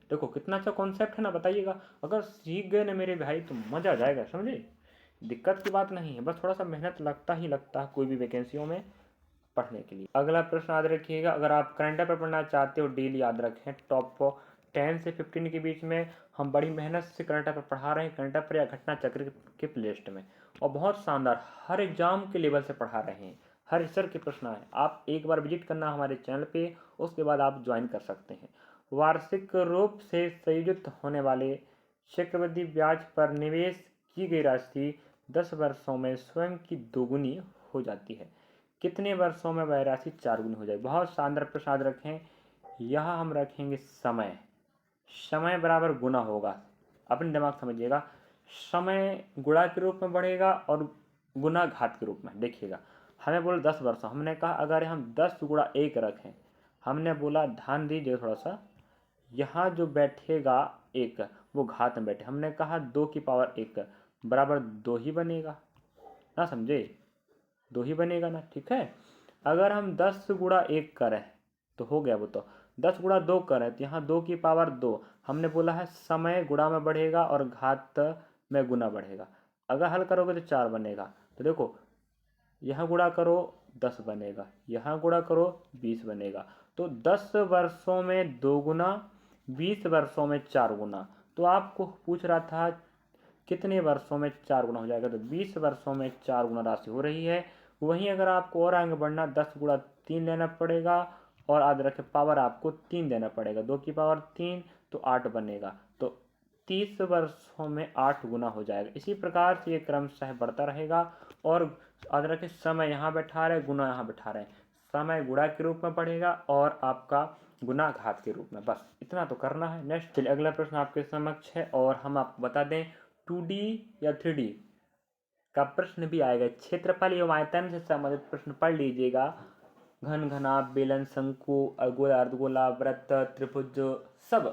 देखो कितना अच्छा कॉन्सेप्ट है ना, बताइएगा। अगर सीख गए ना मेरे भाई तो मज़ा आ जाएगा, समझे, दिक्कत की बात नहीं है, बस थोड़ा सा मेहनत लगता ही लगता है कोई भी वैकेंसियों में पढ़ने के लिए। अगला प्रश्न याद रखिएगा, अगर आप करंट अफेयर पढ़ना चाहते हो डेली, याद रखें टॉप 10 से 15 के बीच में हम बड़ी मेहनत से करंट अफेयर पढ़ा रहे हैं, करंट अफेयर या घटना चक्र के प्लेलिस्ट में, और बहुत शानदार हर एग्जाम के लेवल से पढ़ा रहे हैं, हर स्तर के प्रश्न आए। आप एक बार विजिट करना हमारे चैनल पे, उसके बाद आप ज्वाइन कर सकते हैं। वार्षिक रूप से संयोजित होने वाले चक्रवृद्धि ब्याज पर निवेश की गई राशि 10 वर्षों में स्वयं की दोगुनी हो जाती है, कितने वर्षों में वह राशि 4 गुनी हो जाएगी। बहुत शानदार प्रश्न याद रखें, यहाँ हम रखेंगे समय, समय बराबर गुना होगा, अपने दिमाग समझिएगा, समय गुणा के रूप में बढ़ेगा और गुना घात के रूप में। देखिएगा हमें बोला 10 वर्षों, हमने कहा अगर हम 10 गुणा 1 रखें, हमने बोला ध्यान दीजिए थोड़ा सा, यहाँ जो बैठेगा 1 वो घात में बैठे, हमने कहा 2 की पावर 1 बराबर 2 ही बनेगा ना, समझे, 2 ही बनेगा ना, ठीक है। अगर हम 10 गुणा 1 करें तो हो गया वो, तो 10 गुणा 2 करें तो यहाँ 2 की पावर 2, हमने बोला है समय गुणा में बढ़ेगा और घात में गुना बढ़ेगा। अगर हल करोगे तो 4 बनेगा, तो देखो यहाँ गुणा करो 10 बनेगा, यहाँ गुणा करो 20 बनेगा। तो 10 वर्षों में 2 गुना, 20 वर्षों में 4 गुना। तो आपको पूछ रहा था कितने वर्षों में 4 गुना हो जाएगा, तो 20 वर्षों में 4 गुना राशि हो रही है। वहीं अगर आपको और आगे बढ़ना 10 गुणा 3 लेना पड़ेगा, और याद रखें पावर आपको 3 देना पड़ेगा, 2 की पावर 3 तो 8 बनेगा, तो 30 वर्षों में 8 गुना हो जाएगा। इसी प्रकार से ये क्रमशः बढ़ता रहेगा। और याद रखें समय यहाँ बैठा रहे, गुना यहाँ बैठा रहे, समय गुणा के रूप में बढ़ेगा और आपका गुना घात के रूप में, बस इतना तो करना है। नेक्स्ट चलिए अगला प्रश्न आपके समक्ष है, और हम आपको बता दें 2D या 3D का प्रश्न भी आएगा, क्षेत्रफल एवं आयतन से संबंधित प्रश्न पढ़ लीजिएगा। घन, घनाभ, बेलन, शंकु, अर्धगोला, अर्धगोला, वृत्त, त्रिभुज, सब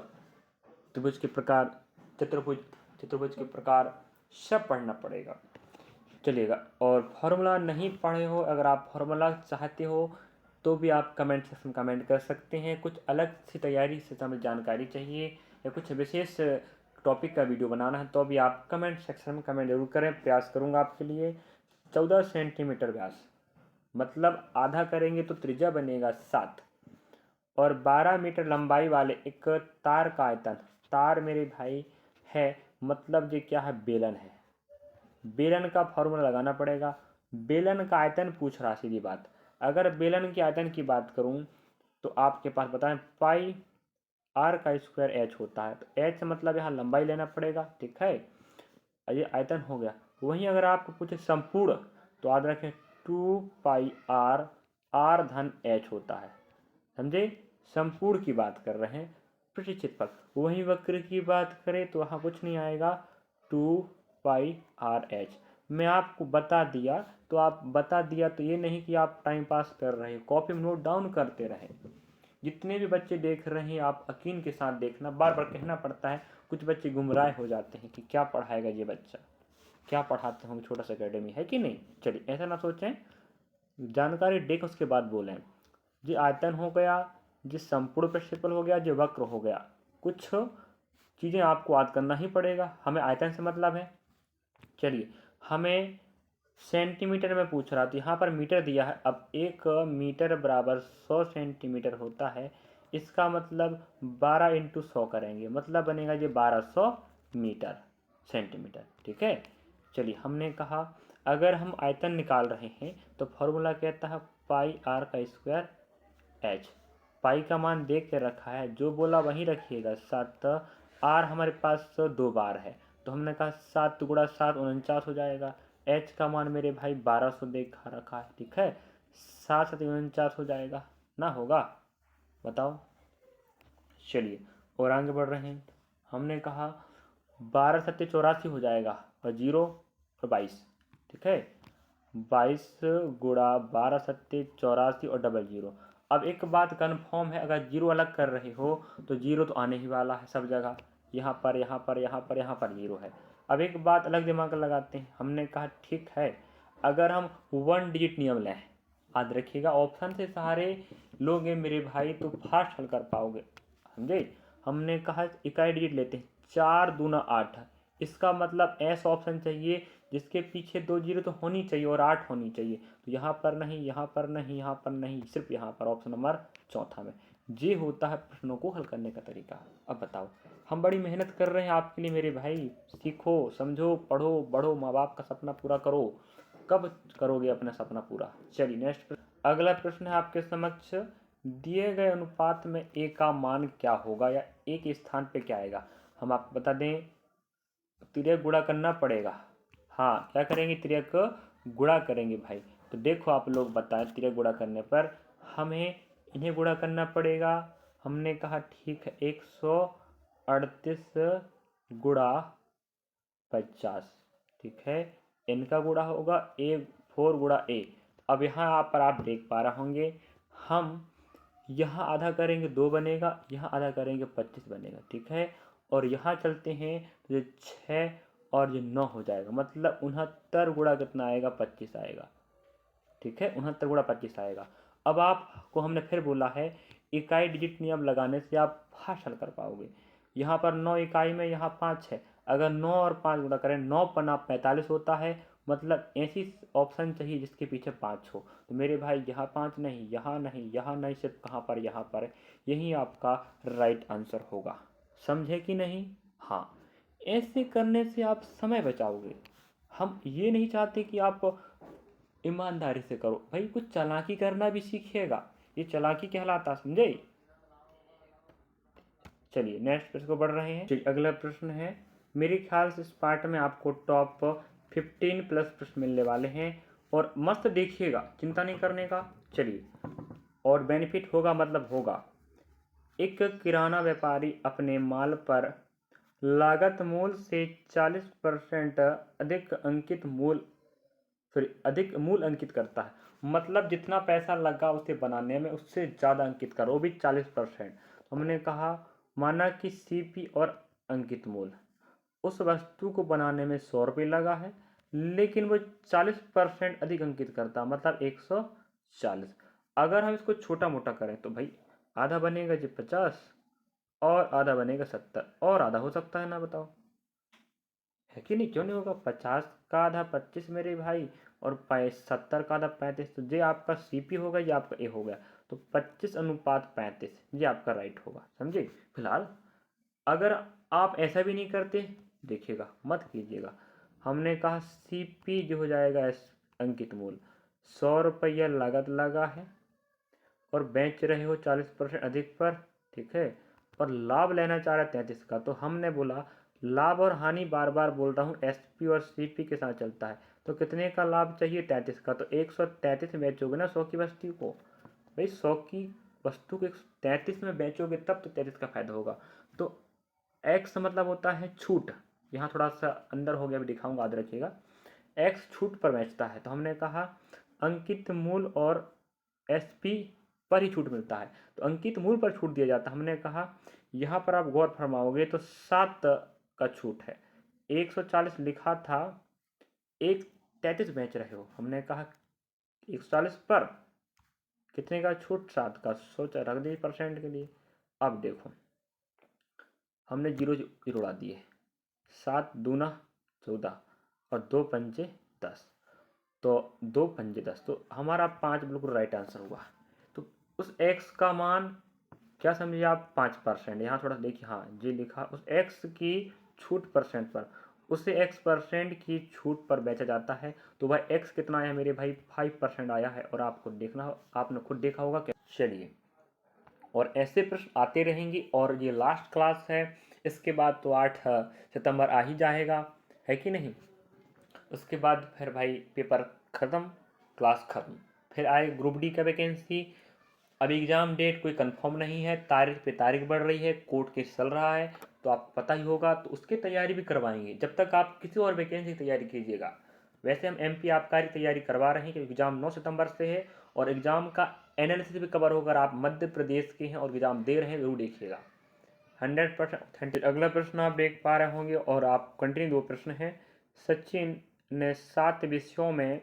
त्रिभुज के प्रकार, चतुर्भुज, चतुर्भुज के प्रकार सब पढ़ना पड़ेगा, चलिएगा। और फॉर्मूला नहीं पढ़े हो, अगर आप फॉर्मूला चाहते हो तो भी आप कमेंट सेक्शन में कमेंट कर सकते हैं। कुछ अलग सी तैयारी से हमें जानकारी चाहिए या कुछ विशेष टॉपिक का वीडियो बनाना है तो भी आप कमेंट सेक्शन में कमेंट जरूर करें, प्रयास करूंगा आपके लिए। 14 सेंटीमीटर व्यास, मतलब आधा करेंगे तो त्रिज्या बनेगा 7, और 12 मीटर लंबाई वाले एक तार का आयतन, तार मेरे भाई है, मतलब ये क्या है, बेलन है, बेलन का फॉर्मूला लगाना पड़ेगा। बेलन का आयतन पूछ रहा, सीधी बात। अगर बेलन के आयतन की बात करूं तो आपके पास बताएं पाई आर का स्क्वायर एच होता है, तो एच मतलब यहाँ लंबाई लेना पड़ेगा, ठीक है, ये आयतन हो गया। वहीं अगर आपको पूछे संपूर्ण तो याद रखें 2 पाई आर, आर धन एच होता है, समझे, संपूर्ण की बात कर रहे हैं, प्रतिच्छेद पर। वहीं वक्र की बात करें तो वहाँ कुछ नहीं आएगा, 2 पाई आर एच। मैं आपको बता दिया तो आप बता दिया, तो ये नहीं कि आप टाइम पास कर रहे, कॉपी में नोट डाउन करते रहे। जितने भी बच्चे देख रहे हैं आप यकीन के साथ देखना, बार बार कहना पड़ता है, कुछ बच्चे गुमराह हो जाते हैं कि क्या पढ़ाएगा ये बच्चा, क्या पढ़ाते होंगे, छोटा सा एकेडमी है कि नहीं। चलिए ऐसा ना सोचें, जानकारी देख उसके बाद बोलें। जी आयतन हो गया, जी संपूर्ण क्षेत्रफल हो गया, जी वक्र हो गया। कुछ चीज़ें आपको याद करना ही पड़ेगा। हमें आयतन से मतलब है। चलिए, हमें सेंटीमीटर में पूछ रहा था, यहाँ पर मीटर दिया है। अब 1 मीटर बराबर 100 सेंटीमीटर होता है। इसका मतलब 12 × 100 करेंगे, मतलब बनेगा ये 1200 मीटर सेंटीमीटर। ठीक है। चलिए, हमने कहा अगर हम आयतन निकाल रहे हैं तो फॉर्मूला कहता है पाई आर का स्क्वायर एच। पाई का मान देख के रखा है, जो बोला वही रखिएगा। 7 आर हमारे पास 2 बार है, तो हमने कहा 7 × 7 49 हो जाएगा। एच का मान मेरे भाई 1200 देखा रखा है। ठीक है, 7 7 49 हो जाएगा ना, होगा? बताओ। चलिए, और आगे बढ़ रहे हैं। हमने कहा 12 7 84 हो जाएगा, और 0 और 22। ठीक है, 22 गुणा 12 7 84 और डबल 0। अब एक बात कन्फर्म है, अगर 0 अलग कर रहे हो तो 0 तो आने ही वाला है सब जगह। यहाँ पर, यहाँ पर, यहाँ पर, यहाँ पर 0 है। अब एक बात अलग दिमाग लगाते हैं। हमने कहा ठीक है, अगर हम 1 डिजिट नियम लें, याद रखिएगा, ऑप्शन से सहारे लोगे मेरे भाई तो फास्ट हल कर पाओगे, समझे? हमने कहा इकाई डिजिट लेते हैं, 4 दूना 8। इसका मतलब ऐसा ऑप्शन चाहिए जिसके पीछे 2 जीरो तो होनी चाहिए और 8 होनी चाहिए। तो यहाँ पर नहीं, यहाँ पर नहीं, यहाँ पर नहीं, सिर्फ यहाँ पर ऑप्शन नंबर चौथा में। ये होता है प्रश्नों को हल करने का तरीका। अब बताओ, हम बड़ी मेहनत कर रहे हैं आपके लिए मेरे भाई। सीखो, समझो, पढ़ो, बढ़ो, माँ बाप का सपना पूरा करो। कब करोगे अपना सपना पूरा? चलिए, नेक्स्ट प्रश्न। अगला प्रश्न है आपके समक्ष, दिए गए अनुपात में ए का मान क्या होगा, या ए के स्थान पे क्या आएगा? हम आपको बता दें, तिर्यक गुणा करना पड़ेगा। हाँ, क्या करेंगे? तिर्यक गुणा करेंगे भाई। तो देखो, आप लोग बताएं, तिर्यक गुणा करने पर हमें इन्हें गुणा करना पड़ेगा। हमने कहा ठीक है, 138 गुणा 50। ठीक है, इनका गुणा होगा A4 गुणा A। अब यहाँ पर आप देख पा रहे होंगे, हम यहाँ आधा करेंगे 2 बनेगा, यहाँ आधा करेंगे 25 बनेगा। ठीक है, और यहाँ चलते हैं तो ये 6 और ये 9 हो जाएगा, मतलब 69 गुणा कितना आएगा? 25 आएगा। ठीक है, 69 गुणा 25 आएगा। अब आपको हमने फिर बोला है, इकाई डिजिट नियम लगाने से आप फास्ट हल कर पाओगे। यहाँ पर 9 इकाई में यहाँ 5 है, अगर 9 और 5 गुणा करें, 9 पन्ना 45 होता है, मतलब ऐसी ऑप्शन चाहिए जिसके पीछे 5 हो। तो मेरे भाई यहाँ 5 नहीं, यहाँ नहीं, यहाँ नहीं, सिर्फ कहाँ पर? यहाँ पर। यही आपका राइट आंसर होगा। समझे कि नहीं? हाँ, ऐसे करने से आप समय बचाओगे। हम ये नहीं चाहते कि आप ईमानदारी से करो भाई, कुछ चालाकी करना भी सीखिएगा, ये चालाकी कहलाता, समझे? चलिए, नेक्स्ट प्रश्न को बढ़ रहे हैं। चलिए, अगला प्रश्न है, मेरे ख्याल से इस पार्ट में आपको टॉप 15 प्लस प्रश्न मिलने वाले हैं, और मस्त देखिएगा, चिंता नहीं करने का। चलिए, और बेनिफिट होगा, मतलब होगा। एक किराना व्यापारी अपने माल पर लागत मूल्य से 40% अधिक मूल्य अंकित करता है। मतलब जितना पैसा लगा उसे बनाने में, उससे ज़्यादा अंकित करो, वो भी 40%। हमने कहा, माना कि सीपी और अंकित मूल्य, उस वस्तु को बनाने में 100 रुपये लगा है, लेकिन वो 40% अधिक अंकित करता, मतलब 140। अगर हम इसको छोटा मोटा करें तो भाई, आधा बनेगा जी 50, और आधा बनेगा 70, और आधा हो सकता है ना, बताओ? है कि नहीं? क्यों नहीं होगा? 50 का आधा 25 मेरे भाई, और 70 का आधा 35। तो ये आपका सीपी होगा, ये आपका ए हो गया। तो 25:35 ये आपका राइट होगा, समझे? फिलहाल अगर आप ऐसा भी नहीं करते, देखिएगा, मत कीजिएगा। हमने कहा सीपी जो हो जाएगा अंकित मूल्य, 100 रुपया लागत लगा है, और बेच रहे हो 40% अधिक पर। ठीक है, और लाभ लेना चाह रहे 33 का। तो हमने बोला, लाभ और हानि बार बार बोल रहा हूँ, एसपी और सीपी के साथ चलता है। तो कितने का लाभ चाहिए? 33 का। तो 133 में बेचोगे ना 100 की वस्तु को, भाई 100 की वस्तु को 133 में बेचोगे, तब तो 33 का फायदा होगा। तो एक्स मतलब होता है छूट, यहाँ थोड़ा सा अंदर हो गया, अभी दिखाऊंगा, याद रखिएगा। एक्स छूट पर बेचता है, तो हमने कहा अंकित मूल्य और एसपी पर ही छूट मिलता है, तो अंकित मूल्य पर छूट दिया जाता है। हमने कहा यहाँ पर आप गौर फरमाओगे तो 7 का छूट है, 140 लिखा था, 133 बेच रहे हो। हमने कहा 140 पर कितने का छूट? 7 का। सोचा रख दी परसेंट के लिए। अब देखो हमने जीरो जीरो उड़ा दिए। 7 दूना 14 और 2 पंजे 10, तो 2 पंजे 10, तो हमारा 5 बिल्कुल राइट आंसर हुआ। तो उस x का मान क्या समझिए आप? 5%। यहाँ थोड़ा देखिए, हाँ जी लिखा, उस x की छूट परसेंट पर, उसे x% की छूट पर बेचा जाता है। तो भाई x कितना आया मेरे भाई? 5% आया है। और आपको देखना, आपने खुद देखा होगा क्या। चलिए, और ऐसे प्रश्न आते रहेंगे और ये लास्ट क्लास है। इसके बाद तो 8 सितंबर आ ही जाएगा, है कि नहीं। उसके बाद फिर भाई पेपर ख़त्म, क्लास ख़त्म। फिर आए ग्रुप डी का वैकेंसी। अभी एग्ज़ाम डेट कोई कंफर्म नहीं है, तारीख पे तारीख बढ़ रही है, कोर्ट केस चल रहा है, तो आपको पता ही होगा। तो उसकी तैयारी भी करवाएंगे जब तक आप किसी और वैकेंसी की तैयारी कीजिएगा। वैसे हम एमपी आबकारी तैयारी करवा रहे हैं क्योंकि एग्ज़ाम 9 सितंबर से है और एग्ज़ाम का एनालिसिस भी कवर होकर आप मध्य प्रदेश के हैं और एग्ज़ाम दे रहे हैं, ज़रूर देखिएगा। 100% ऑथेंटिक। अगला प्रश्न आप देख पा रहे होंगे और आप कंटिन्यू। 2 प्रश्न हैं। सचिन ने 7 विषयों में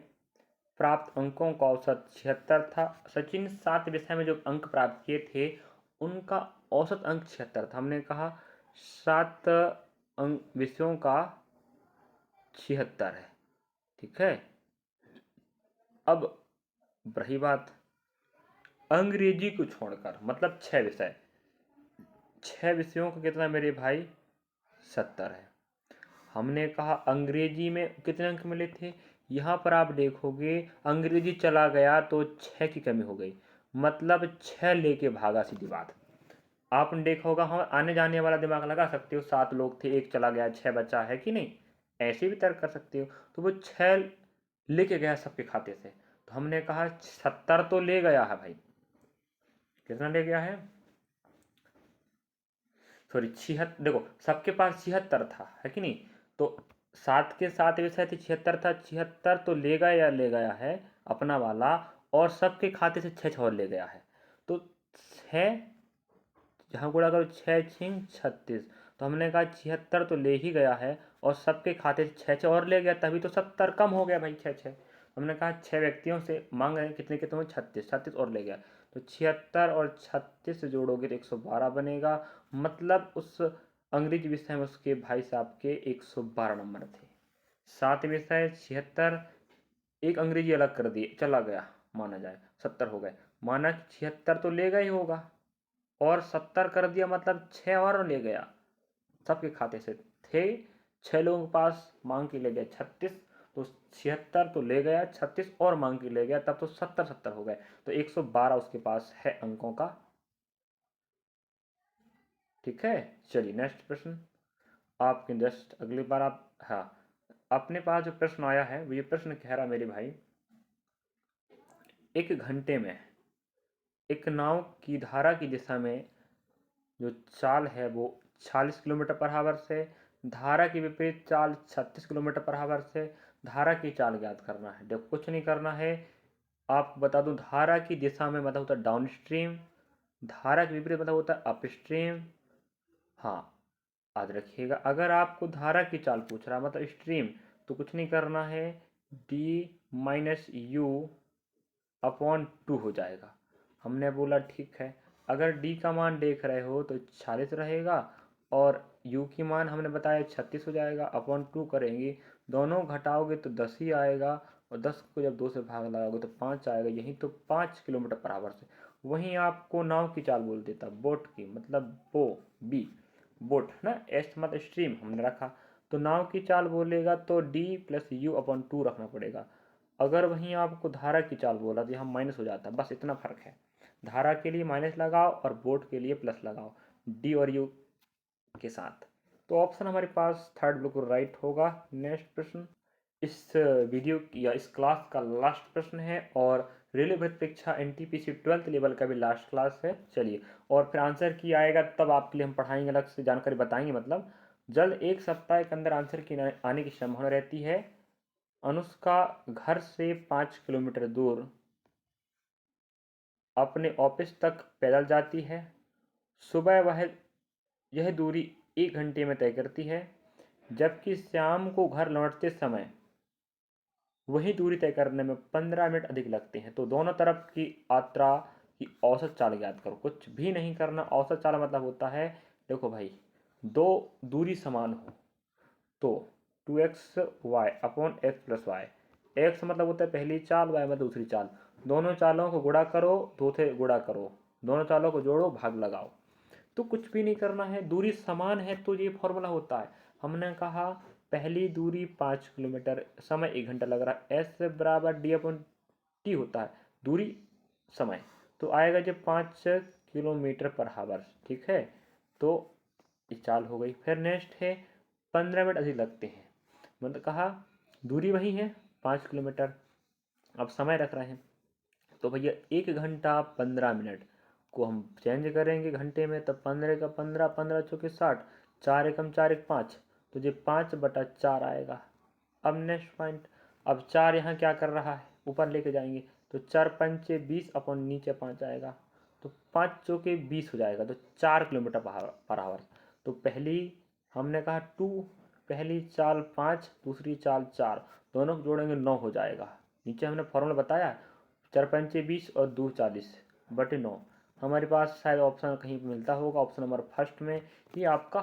प्राप्त अंकों का औसत 76 था। सचिन 7 विषय में जो अंक प्राप्त किए थे उनका औसत अंक 76 था। हमने कहा 7 अंक विषयों का 76 है, ठीक है। अब रही बात अंग्रेजी को छोड़कर, मतलब 6 विषय, 6 विषयों का कितना मेरे भाई? 70 है। हमने कहा अंग्रेजी में कितने अंक मिले थे? यहाँ पर आप देखोगे अंग्रेजी चला गया तो 6 की कमी हो गई, मतलब 6 लेके भागा, सीधी बात। आपने देखा होगा, हम आने जाने वाला दिमाग लगा सकते हो, 7 लोग थे, 1 चला गया, 6 बचा, है कि नहीं। ऐसे भी तर्क कर सकते हो। तो वो 6 लेके गया सबके खाते से, तो हमने कहा 70 तो ले गया है भाई। कितना ले गया है? सॉरी 76। देखो सबके पास 76 था, है कि नहीं। तो 7 के 7 विषय थे, 76 था, 76 तो ले गया या ले गया है अपना वाला, और सबके खाते से 6 और ले गया है। तो 6 जहाँ गुणा करो, 6 छिंग 36, तो हमने कहा 76 तो ले ही गया है और सबके खाते से 6 और ले गया, तभी तो 70 कम हो गया भाई। 6 हमने कहा 6 व्यक्तियों से मांग रहे हैं, कितने कितने? 36 और ले गया। तो 76 और 36 जोड़ोगे तो 112 बनेगा। मतलब उस अंग्रेजी विषय में उसके भाई साहब के 112 नंबर थे। 7 विषय 76, एक अंग्रेजी अलग कर दिए, चला गया, माना जाए 70 हो गए। माना कि 76 तो ले गया ही होगा और 70 कर दिया, मतलब 6 और ले गया। सबके खाते से थे 6 लोगों के पास, मांग के ले गया 36, तो 76 तो ले गया, 36 और मांग के ले गया, तब तो 70 हो गए। तो 112 उसके पास है अंकों का, ठीक है। चलिए नेक्स्ट प्रश्न आपके जस्ट अगली बार आप, हाँ, अपने पास जो प्रश्न आया है वो ये प्रश्न कह रहा मेरे भाई, एक घंटे में एक नाव की धारा की दिशा में जो चाल है वो 40 किलोमीटर पर आवर से, धारा की विपरीत चाल 36 किलोमीटर पर आवर से। धारा की चाल ज्ञात करना है। देखो कुछ नहीं करना है, आपको बता दूं, धारा की दिशा में मतलब होता है डाउन स्ट्रीम, धारा के विपरीत मतलब होता है अप स्ट्रीम। हाँ, याद रखिएगा, अगर आपको धारा की चाल पूछ रहा है मतलब स्ट्रीम, तो कुछ नहीं करना है, d-u/2 हो जाएगा। हमने बोला ठीक है। अगर d का मान देख रहे हो तो 40 रहेगा और u की मान हमने बताया 36 हो जाएगा। अपॉन 2 करेंगे, दोनों घटाओगे तो 10 ही आएगा और 10 को जब 2 से भाग लगाओगे तो 5 आएगा। यही तो 5 किलोमीटर पर आवर से। वहीं आपको नाव की चाल बोल देता, बोट की, मतलब बो, बी, बोट ना, एस मतलब स्ट्रीम हमने रखा, तो नाव की चाल बोलेगा तो d+u/2 रखना पड़ेगा। अगर वहीं आपको धारा की चाल बोला तो यहाँ माइनस हो जाता है, बस इतना फर्क है। धारा के लिए माइनस लगाओ और बोट के लिए प्लस लगाओ, डी और यू के साथ। तो ऑप्शन हमारे पास थर्ड बिल्कुल राइट होगा। नेक्स्ट प्रश्न इस वीडियो या इस क्लास का लास्ट प्रश्न है और रेलवे भर्ती परीक्षा एनटीपीसी 12th लेवल का भी लास्ट क्लास है। चलिए, और फिर आंसर की आएगा तब आपके लिए हम पढ़ाएंगे, अलग से जानकारी बताएंगे। मतलब जल्द 1 सप्ताह के अंदर आंसर की आने की संभावना रहती है। अनुष्का घर से 5 किलोमीटर दूर अपने ऑफिस तक पैदल जाती है। सुबह वह यह दूरी 1 घंटे में तय करती है, जबकि शाम को घर लौटते समय वही दूरी तय करने में 15 मिनट अधिक लगते हैं। तो दोनों तरफ की यात्रा की औसत चाल ज्ञात करो। कुछ भी नहीं करना, औसत चाल मतलब होता है, देखो भाई, दो दूरी समान हो तो 2x upon x plus y. X मतलब होता है पहली चाल, वाई मतलब दूसरी चाल। दोनों चालों को गुणा करो, दो से गुणा करो, दोनों चालों को जोड़ो, भाग लगाओ। तो कुछ भी नहीं करना है, दूरी समान है तो ये फॉर्मूला होता है। हमने कहा पहली दूरी 5 किलोमीटर, समय 1 घंटा लग रहा है, एस बराबर डी अपॉन टी होता है, दूरी समय। तो आएगा जब 5 किलोमीटर पर आवर, ठीक है। तो ये चाल हो गई। फिर नेक्स्ट है 15 मिनट अधिक लगते हैं, मतलब कहा दूरी वही है 5 किलोमीटर, अब समय रख रहे हैं। तो भैया 1 घंटा 15 मिनट को हम चेंज करेंगे घंटे में, तो 15 का 15, 15 चौके 60, 4 एकम 4 एक 5, तो ये 5/4 आएगा। अब नेक्स्ट पॉइंट, अब 4 यहाँ क्या कर रहा है, ऊपर लेके जाएंगे, तो 4×5 = 20 अपन नीचे 5 आएगा, तो 5 चौके 20 हो जाएगा, तो 4 किलोमीटर पर आवर। तो पहली हमने कहा 2, पहली चाल 5, दूसरी चाल 4, दोनों को जोड़ेंगे 9 हो जाएगा। नीचे हमने फॉर्मूला बताया, 4×5 = 20 और 2 40/9। हमारे पास शायद ऑप्शन कहीं मिलता होगा, ऑप्शन नंबर फर्स्ट में, ये आपका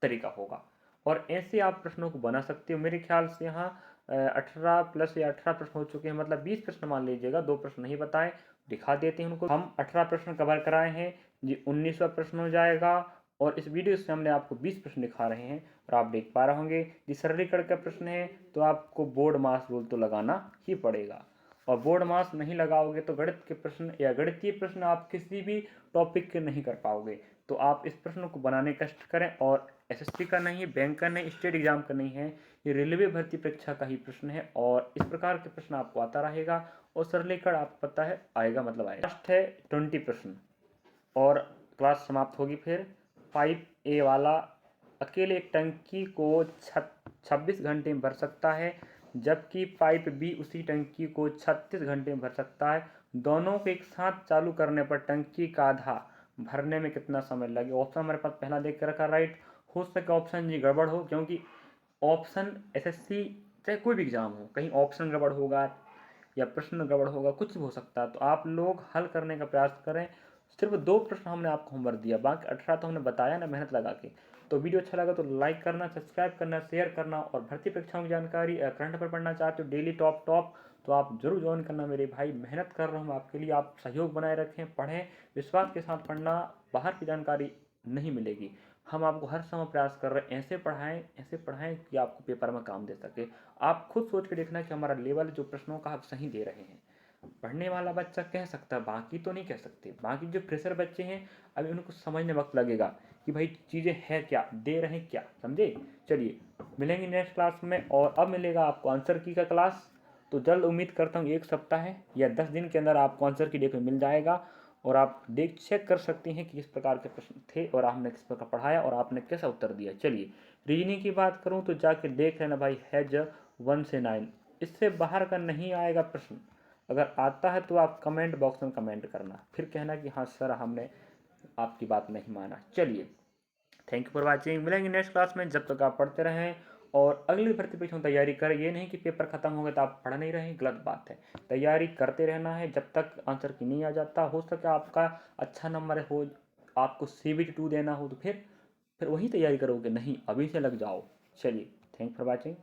तरीका होगा। और ऐसे आप प्रश्नों को बना सकते हो। मेरे ख्याल से यहाँ 18 प्लस या 18 प्रश्न हो चुके हैं, मतलब 20 प्रश्न मान लीजिएगा, 2 प्रश्न नहीं बताए, दिखा देते हैं उनको। हम 18 प्रश्न कवर कराए हैं, ये 19वां प्रश्न हो जाएगा। और इस वीडियो से हमने आपको 20 प्रश्न दिखा रहे हैं और आप देख पा रहे होंगे ये सरलीकरण का प्रश्न है, तो आपको बोर्ड मास रूल तो लगाना ही पड़ेगा। और बोर्ड मास नहीं लगाओगे तो गणित के प्रश्न या गणितीय प्रश्न आप किसी भी टॉपिक के नहीं कर पाओगे। तो आप इस प्रश्न को बनाने का कष्ट करें। और एसएससी का नहीं है, बैंक का नहीं, स्टेट एग्जाम का नहीं है, ये रेलवे भर्ती परीक्षा का ही प्रश्न है। और इस प्रकार के प्रश्न आपको आता रहेगा और सरलीकरण आपको पता है आएगा, मतलब आएगा। लास्ट है 20 प्रश्न और क्लास समाप्त होगी। फिर 5A वाला, अकेले एक टंकी को 26 घंटे में भर सकता है, जबकि पाइप बी उसी टंकी को 36 घंटे में भर सकता है। दोनों को एक साथ चालू करने पर टंकी का आधा भरने में कितना समय लगेगा। ऑप्शन हमारे पास पहला देख कर रखा, राइट। हो सके ऑप्शन जी गड़बड़ हो, क्योंकि ऑप्शन एसएससी चाहे कोई भी एग्जाम हो, कहीं ऑप्शन गड़बड़ होगा या प्रश्न गड़बड़ होगा, कुछ भी हो सकता है। तो आप लोग हल करने का प्रयास करें। सिर्फ 2 प्रश्न हमने आपको होमवर्क दिया, बाकी 18 तो हमने बताया ना मेहनत लगा के। तो वीडियो अच्छा लगा तो लाइक करना, सब्सक्राइब करना, शेयर करना। और भर्ती परीक्षाओं की जानकारी, करंट अफेयर पढ़ना चाहते हो डेली टॉप टॉप, तो आप जरूर ज्वाइन करना मेरे भाई। मेहनत कर रहा हूँ आपके लिए, आप सहयोग बनाए रखें, पढ़ें, विश्वास के साथ पढ़ना। बाहर की जानकारी नहीं मिलेगी, हम आपको हर समय प्रयास कर रहे हैं, ऐसे पढ़ाएं कि आपको पेपर में काम दे सके। आप खुद सोच के देखना कि हमारा लेवल जो प्रश्नों का आप सही दे रहे हैं। पढ़ने वाला बच्चा कह सकता है, बाकी तो नहीं कह सकते। बाकी जो फ्रेशर बच्चे हैं अभी उनको समझने वक्त लगेगा कि भाई चीज़ें हैं क्या, दे रहे हैं क्या, समझे। चलिए मिलेंगे नेक्स्ट क्लास में। और अब मिलेगा आपको आंसर की का क्लास, तो जल्द उम्मीद करता हूँ 1 सप्ताह या 10 दिन के अंदर आपको आंसर की देखने मिल जाएगा। और आप देख चेक कर सकते हैं कि किस प्रकार के प्रश्न थे और आपने किस प्रकार पढ़ाया और आपने कैसा उत्तर दिया। चलिए रीजनिंग की बात करूँ तो जाके देख लेना भाई, हैज 1 से 9, इससे बाहर का नहीं आएगा प्रश्न। अगर आता है तो आप कमेंट बॉक्स में कमेंट करना, फिर कहना कि हाँ सर हमने आपकी बात नहीं माना। चलिए थैंक यू फॉर वॉचिंग, मिलेंगे नेक्स्ट क्लास में। जब तक आप पढ़ते रहें और अगली भर्ती परीक्षा में तैयारी करें। ये नहीं कि पेपर खत्म हो गए तो आप पढ़ नहीं रहे, गलत बात है। तैयारी करते रहना है जब तक आंसर की नहीं आ जाता। हो सके आपका अच्छा नंबर हो, आपको CBT 2 देना हो, तो फिर वही तैयारी करोगे, नहीं अभी से लग जाओ। चलिए थैंक फॉर वॉचिंग।